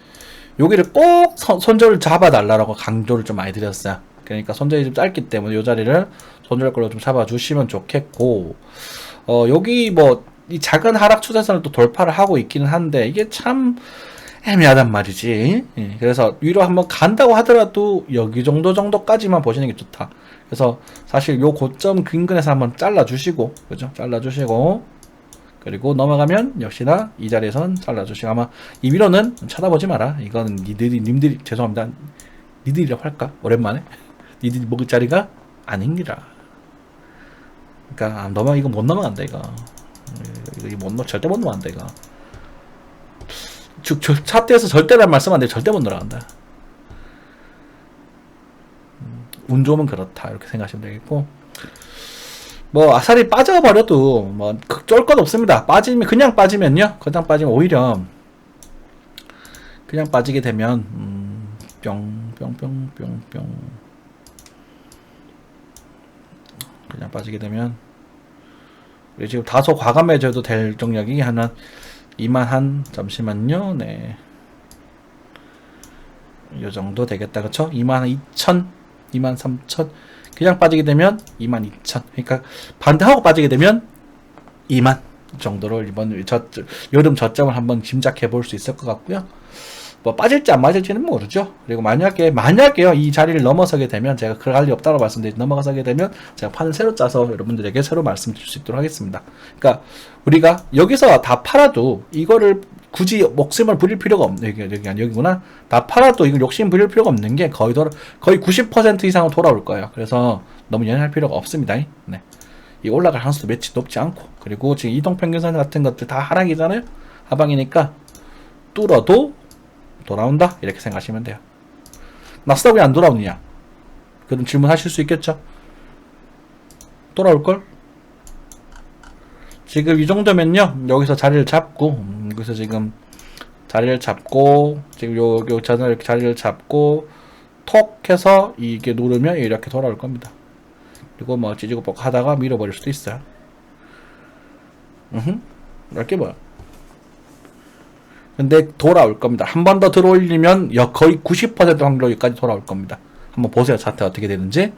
여기를 꼭 손절을 잡아달라고 강조를 좀 많이 드렸어요. 그러니까 손절이 좀 짧기 때문에 요 자리를 손절걸로 좀 잡아주시면 좋겠고 여기 이 작은 하락 추세선을 또 돌파를 하고 있기는 한데 이게 참 애매하단 말이지. 그래서 위로 한번 간다고 하더라도 여기 정도까지만 보시는 게 좋다. 그래서 사실 요 고점 근근에서 한번 잘라주시고, 그죠? 잘라주시고, 그리고 넘어가면 역시나 이 자리에선 잘라주시고, 아마 이 위로는 쳐다보지 마라. 이건 님들이 죄송합니다. 니들이라고 할까? 오랜만에 니들이 먹을 자리가 아닙니다. 그러니까 이거 못 넘어간다 이거. 절대 못 넘어간다 이거. 차트에서 절대란 말씀 안 돼. 절대 못 넘어간다. 운 좋으면 그렇다 이렇게 생각하시면 되겠고, 아사리 빠져버려도 쫄 것 없습니다. 그냥 빠지면 오히려 그냥 빠지게 되면 그냥 빠지게 되면 우리 지금 다소 과감해져도 될 정력이 하나 2만 잠시만요. 네. 요 정도 되겠다. 그쵸? 22,000, 23,000. 그냥 빠지게 되면 22,000. 그러니까 반대하고 빠지게 되면 2만 정도로 이번 여름 저점을 한번 짐작해 볼 수 있을 것 같고요. 뭐 빠질지 안 빠질지는 모르죠. 그리고 만약에요 이 자리를 넘어서게 되면 제가 그럴 할 리 없다고 말씀드리지 넘어가게 되면 제가 판을 새로 짜서 여러분들에게 새로 말씀드릴 수 있도록 하겠습니다. 그러니까 우리가 여기서 다 팔아도 이거를 굳이 목숨을 부릴 필요가 없네. 여기구나. 다 팔아도 이거 욕심 부릴 필요가 없는 게 거의 90% 이상은 돌아올 거예요. 그래서 너무 연연할 필요가 없습니다. 네. 이 올라갈 가능성도 매치 높지 않고, 그리고 지금 이동평균선 같은 것들 다 하락이잖아요. 하방이니까 뚫어도 돌아온다 이렇게 생각하시면 돼요. 나스닥 왜 안 돌아오느냐 그런 질문 하실 수 있겠죠. 돌아올걸? 지금 이 정도면요 여기서 자리를 잡고 여기서 지금 자리를 잡고 지금 요 자리를 잡고 톡 해서 이게 누르면 이렇게 돌아올 겁니다. 그리고 뭐 찌지고 뻑 하다가 밀어버릴 수도 있어요. 이렇게 뭐야. 근데 돌아올 겁니다. 한 번 더 들어올리면 거의 90% 확률로 여기까지 돌아올 겁니다. 한번 보세요. 차트 어떻게 되는지.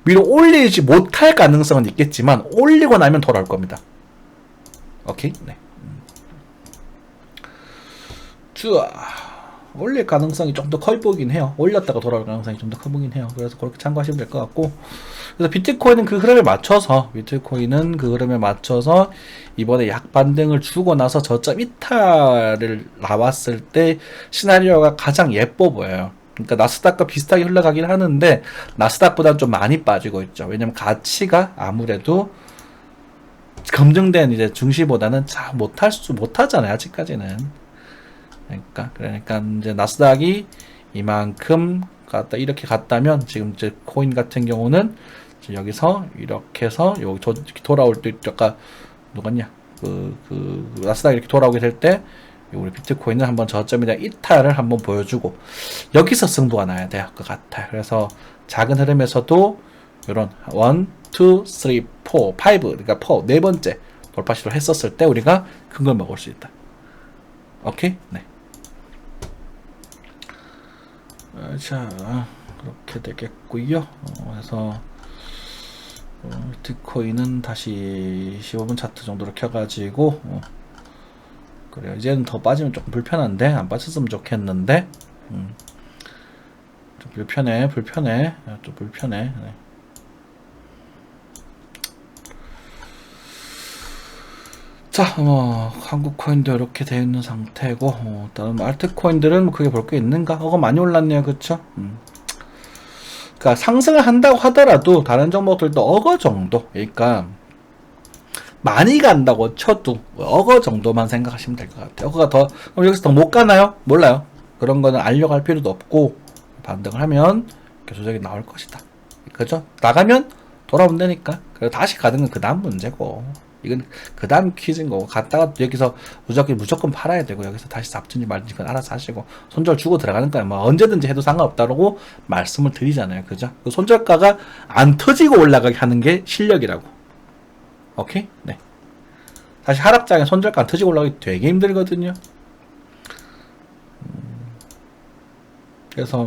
위로 올리지 못할 가능성은 있겠지만 올리고 나면 돌아올 겁니다. 오케이? 네. 쭈아. 올릴 가능성이 좀 더 커 보이긴 해요. 올렸다가 돌아올 가능성이 좀 더 커 보이긴 해요. 그래서 그렇게 참고하시면 될 것 같고. 그래서 비트코인은 그 흐름에 맞춰서 이번에 약반등을 주고 나서 저점 이탈을 나왔을 때 시나리오가 가장 예뻐 보여요. 그러니까 나스닥과 비슷하게 흘러가긴 하는데 나스닥보다는 좀 많이 빠지고 있죠. 왜냐면 가치가 아무래도 검증된 이제 증시보다는 잘 못하잖아요. 아직까지는. 그러니까 이제 나스닥이 이만큼 이렇게 갔다면 지금 이제 코인 같은 경우는 여기서 이렇게 해서 여기 돌아올 때 아까 누갔냐 나스닥 이렇게 돌아오게 될 때 우리 비트코인은 한번 저점에 대한 이탈을 한번 보여주고 여기서 승부가 나야 될 것 같아요. 그래서 작은 흐름에서도 이런 1, 2, 3, 4, 5 그러니까 4 네 번째 돌파 시도를 했었을 때 우리가 큰 걸 먹을 수 있다. 오케이? 네. 자, 그렇게 되겠고요. 그래서 비트코인은 다시 15분 차트 정도로 켜가지고 그래요. 이제는 더 빠지면 조금 불편한데 안 빠졌으면 좋겠는데 좀 불편해. 좀 불편해. 네. 자, 한국 코인도 이렇게 되어 있는 상태고, 다른 알트코인들은 뭐 크게 볼 게 있는가? 많이 올랐네요, 그쵸? 그러니까 상승을 한다고 하더라도 다른 종목들도 어거 정도, 그러니까 많이 간다고 쳐도 어거 정도만 생각하시면 될 것 같아요. 어거가 그럼 여기서 더 못 가나요? 몰라요. 그런 거는 알려고 할 필요도 없고 반등을 하면 조정이 나올 것이다. 그죠? 나가면 돌아온다니까. 그리고 다시 가는 건 그 다음 문제고. 이건 그 다음 퀴즈인 거고, 갔다가 여기서 무조건 팔아야 되고, 여기서 다시 잡든지 말든지 그건 알아서 하시고, 손절 주고 들어가는 거야. 뭐 언제든지 해도 상관없다고 말씀을 드리잖아요. 그죠? 그 손절가가 안 터지고 올라가게 하는 게 실력이라고. 오케이? 네. 사실 하락장에 손절가 안 터지고 올라가기 되게 힘들거든요. 그래서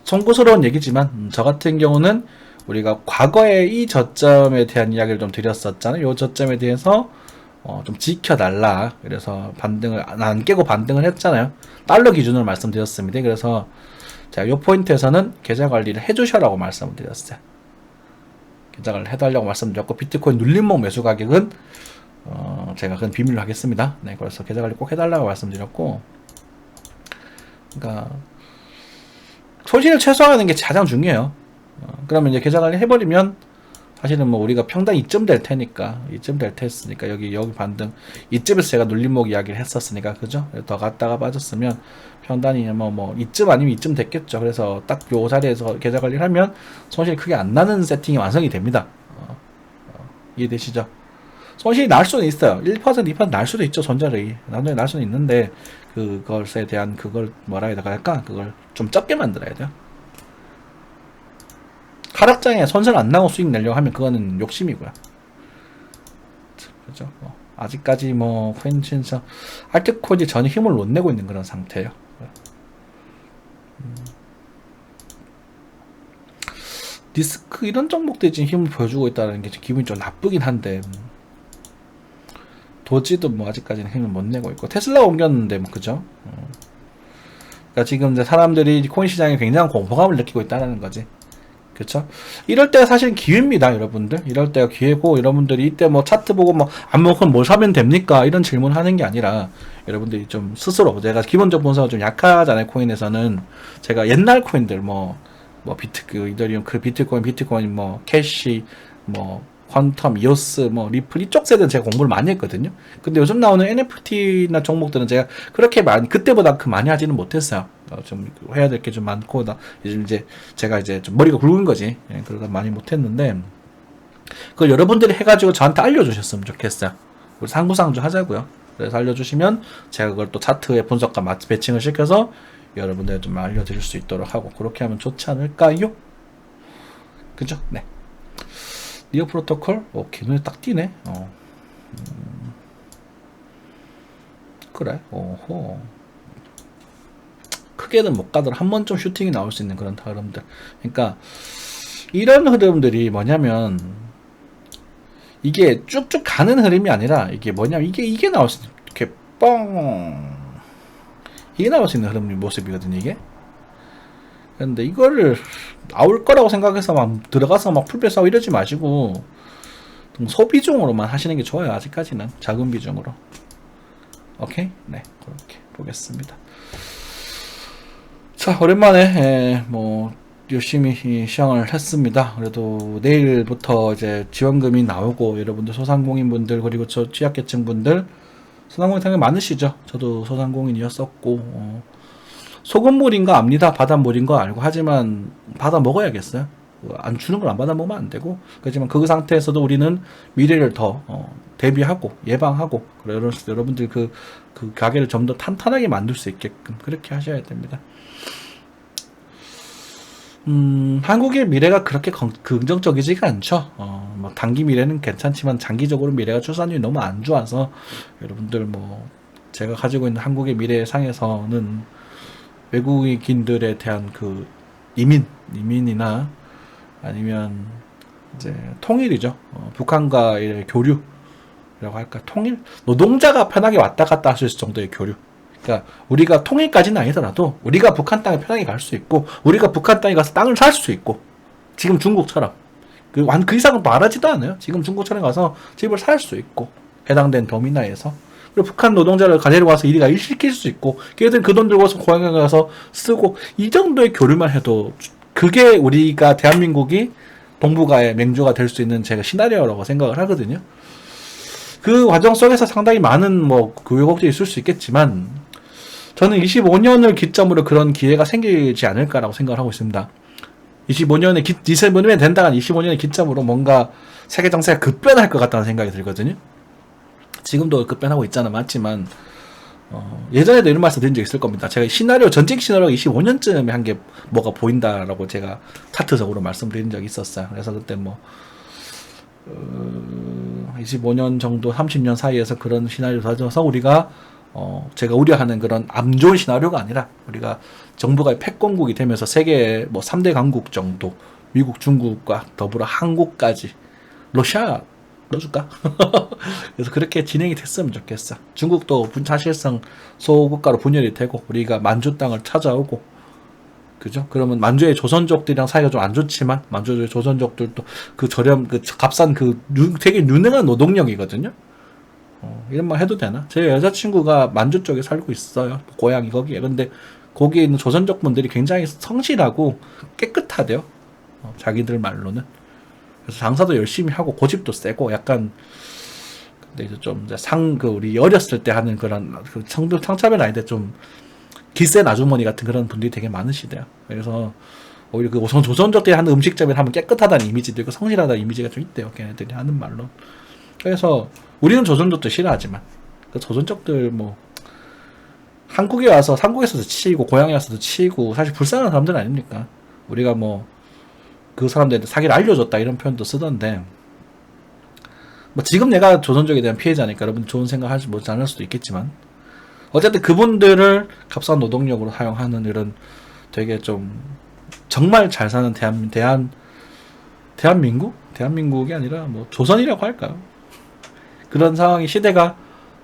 송구스러운 얘기지만, 저 같은 경우는 우리가 과거에 이 저점에 대한 이야기를 좀 드렸었잖아요. 이 저점에 대해서 좀 지켜달라. 그래서 반등을 안 깨고 반등을 했잖아요. 달러 기준으로 말씀드렸습니다. 그래서 제가 이 포인트에서는 계좌 관리를 해주셔라고 말씀을 드렸어요. 계좌 관리를 해달라고 말씀드렸고, 비트코인 눌림목 매수 가격은 제가 그건 비밀로 하겠습니다. 네, 그래서 계좌 관리 꼭 해달라고 말씀드렸고, 그러니까 손실을 최소화하는 게 가장 중요해요. 그러면 이제 계좌 관리 해버리면 사실은 우리가 평당 2점 될 테니까 2점 될 테였으니까 여기 반등 이쯤에서 제가 눌림목 이야기를 했었으니까 그죠? 더 갔다가 빠졌으면 평단이 2점 아니면 2점 됐겠죠. 그래서 딱 요 자리에서 계좌 관리를 하면 손실이 크게 안 나는 세팅이 완성이 됩니다. 이해되시죠? 손실이 날 수는 있어요. 1%, 2% 날 수도 있죠. 손절이 나중에 날 수는 있는데 그것에 대한 그걸 뭐라 해야 될까? 그걸 좀 적게 만들어야 돼요. 하락장에 손실 안 나고 수익 내려고 하면 그거는 욕심이고요. 그죠? 아직까지 코인 진짜 알트코인이 전혀 힘을 못 내고 있는 그런 상태예요. 디스크 이런 종목들이 지금 힘을 보여주고 있다는 게 기분이 좀 나쁘긴 한데 도지도 뭐 아직까지는 힘을 못 내고 있고 테슬라 옮겼는데 뭐 그죠? 그러니까 지금 이제 사람들이 코인 시장에 굉장한 공포감을 느끼고 있다는 거지. 그렇죠? 이럴 때가 사실 기회입니다, 여러분들. 이럴 때가 기회고 여러분들이 이때 뭐 차트 보고 뭐 아무거나 뭘 사면 됩니까? 이런 질문 하는 게 아니라 여러분들이 좀 스스로 제가 기본적 분석이 좀 약하잖아요, 코인에서는. 제가 옛날 코인들 뭐 이더리움 비트코인 뭐 캐시 뭐 퀀텀, 이오스, 뭐 리플 이쪽 세대는 제가 공부를 많이 했거든요. 근데 요즘 나오는 NFT나 종목들은 제가 그렇게 그때보다 많이 하지는 못했어요. 좀 해야 될 게 좀 많고 이제 제가 이제 좀 머리가 굵은 거지. 예, 그러다 많이 못했는데 그걸 여러분들이 해가지고 저한테 알려주셨으면 좋겠어요. 우리 상부상조 하자고요. 그래서 알려주시면 제가 그걸 또 차트의 분석과 매칭을 시켜서 여러분들 좀 알려드릴 수 있도록 하고 그렇게 하면 좋지 않을까요? 그죠? 네. 니어 프로토콜? 눈에 딱 띄네. 그래. 오호. 크게는 못 가더라. 한 번쯤 슈팅이 나올 수 있는 그런 흐름들. 그러니까 이런 흐름들이 뭐냐면 이게 쭉쭉 가는 흐름이 아니라 이게 뭐냐면 이게 나올 수 있는 이렇게 뻥 이게 나올 수 있는 흐름 모습이거든요. 이게. 근데 이거를 나올 거라고 생각해서 막 들어가서 막 풀베 싸고 이러지 마시고 소비중으로만 하시는 게 좋아요. 아직까지는 작은 비중으로. 오케이? 네, 그렇게 보겠습니다. 자, 오랜만에 뭐 열심히 시향을 했습니다. 그래도 내일부터 이제 지원금이 나오고 여러분들 소상공인분들 그리고 저 취약계층분들 소상공인 당연히 많으시죠. 저도 소상공인이었었고 소금물인 거 압니다. 바닷물인 거 알고. 하지만 받아 먹어야겠어요. 안 주는 걸 안 받아 먹으면 안 되고. 그렇지만 그 상태에서도 우리는 미래를 더 대비하고 예방하고 여러분들 그 가게를 좀 더 탄탄하게 만들 수 있게끔 그렇게 하셔야 됩니다. 한국의 미래가 그렇게 긍정적이지가 않죠. 뭐 단기 미래는 괜찮지만 장기적으로 미래가 출산율이 너무 안 좋아서 여러분들 뭐 제가 가지고 있는 한국의 미래 상에서는 외국인들에 대한 그 이민이나 아니면 이제 통일이죠. 북한과의 교류라고 할까? 통일? 노동자가 편하게 왔다 갔다 할 수 있을 정도의 교류. 그러니까 우리가 통일까지는 아니더라도 우리가 북한 땅에 편하게 갈 수 있고 우리가 북한 땅에 가서 땅을 살 수 있고 지금 중국처럼 그 이상은 말하지도 않아요. 지금 중국처럼 가서 집을 살 수 있고 해당된 범위 내에서 그리고 북한 노동자를 가지고 일이가 일시킬 수 있고 걔들 그 돈 들고 와서 고향에 가서 쓰고 이 정도의 교류만 해도 그게 우리가 대한민국이 동북아의 맹주가 될 수 있는 제가 시나리오라고 생각을 하거든요. 그 과정 속에서 상당히 많은 뭐 교육업들이 있을 수 있겠지만 저는 25년을 기점으로 그런 기회가 생기지 않을까라고 생각을 하고 있습니다. 25년에 된다간 25년의 기점으로 뭔가 세계 정세가 급변할 것 같다는 생각이 들거든요. 지금도 급변하고 있잖아, 맞지만 예전에도 이런 말씀 드린 적 있을 겁니다. 제가 전직 시나리오가 25년쯤에 한 게 뭐가 보인다라고 제가 차트적으로 말씀드린 적이 있었어요. 그래서 그때 뭐 25년 정도 30년 사이에서 그런 시나리오를 가져서 우리가 제가 우려하는 그런 안 좋은 시나리오가 아니라 우리가 정부가 패권국이 되면서 세계 뭐 3대 강국 정도 미국, 중국과 더불어 한국까지 러시아 넣어줄까? 그래서 그렇게 진행이 됐으면 좋겠어. 중국도 사실상 소국가로 분열이 되고 우리가 만주 땅을 찾아오고 그죠? 그러면 만주의 조선족들이랑 사이가 좀 안 좋지만 만주의 조선족들도 그 값싼 되게 유능한 노동력이거든요. 이런 말 해도 되나? 제 여자친구가 만주 쪽에 살고 있어요. 고향이 거기에. 근데 거기에 있는 조선족 분들이 굉장히 성실하고 깨끗하대요. 자기들 말로는. 그래서 장사도 열심히 하고 고집도 세고 약간 근데 이제 좀 우리 어렸을 때 하는 그런 상차별 아닌데 좀 기센 아주머니 같은 그런 분들이 되게 많으시대요. 그래서 오히려 그 조선족들이 하는 음식점에 하면 깨끗하다는 이미지도 있고 성실하다는 이미지가 좀 있대요. 걔네들이 하는 말로. 그래서 우리는 조선족들 싫어하지만 그 조선족들 뭐 한국에 와서 한국에서도 치이고 고향에 와서도 치이고 사실 불쌍한 사람들 아닙니까? 우리가 뭐 그 사람들한테 사기를 알려줬다 이런 표현도 쓰던데 뭐 지금 내가 조선족에 대한 피해자니까 여러분 좋은 생각하지 않을 수도 있겠지만 어쨌든 그분들을 값싼 노동력으로 사용하는 이런 되게 좀 정말 잘 사는 대한민국이 아니라 뭐 조선이라고 할까요? 그런 상황이 시대가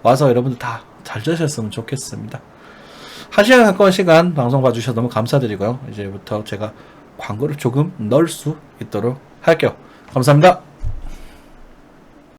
와서 여러분들 다 잘 되셨으면 좋겠습니다. 1시간 가까운 시간 방송 봐주셔서 너무 감사드리고요. 이제부터 제가 광고를 조금 넣을 수 있도록 할게요. 감사합니다.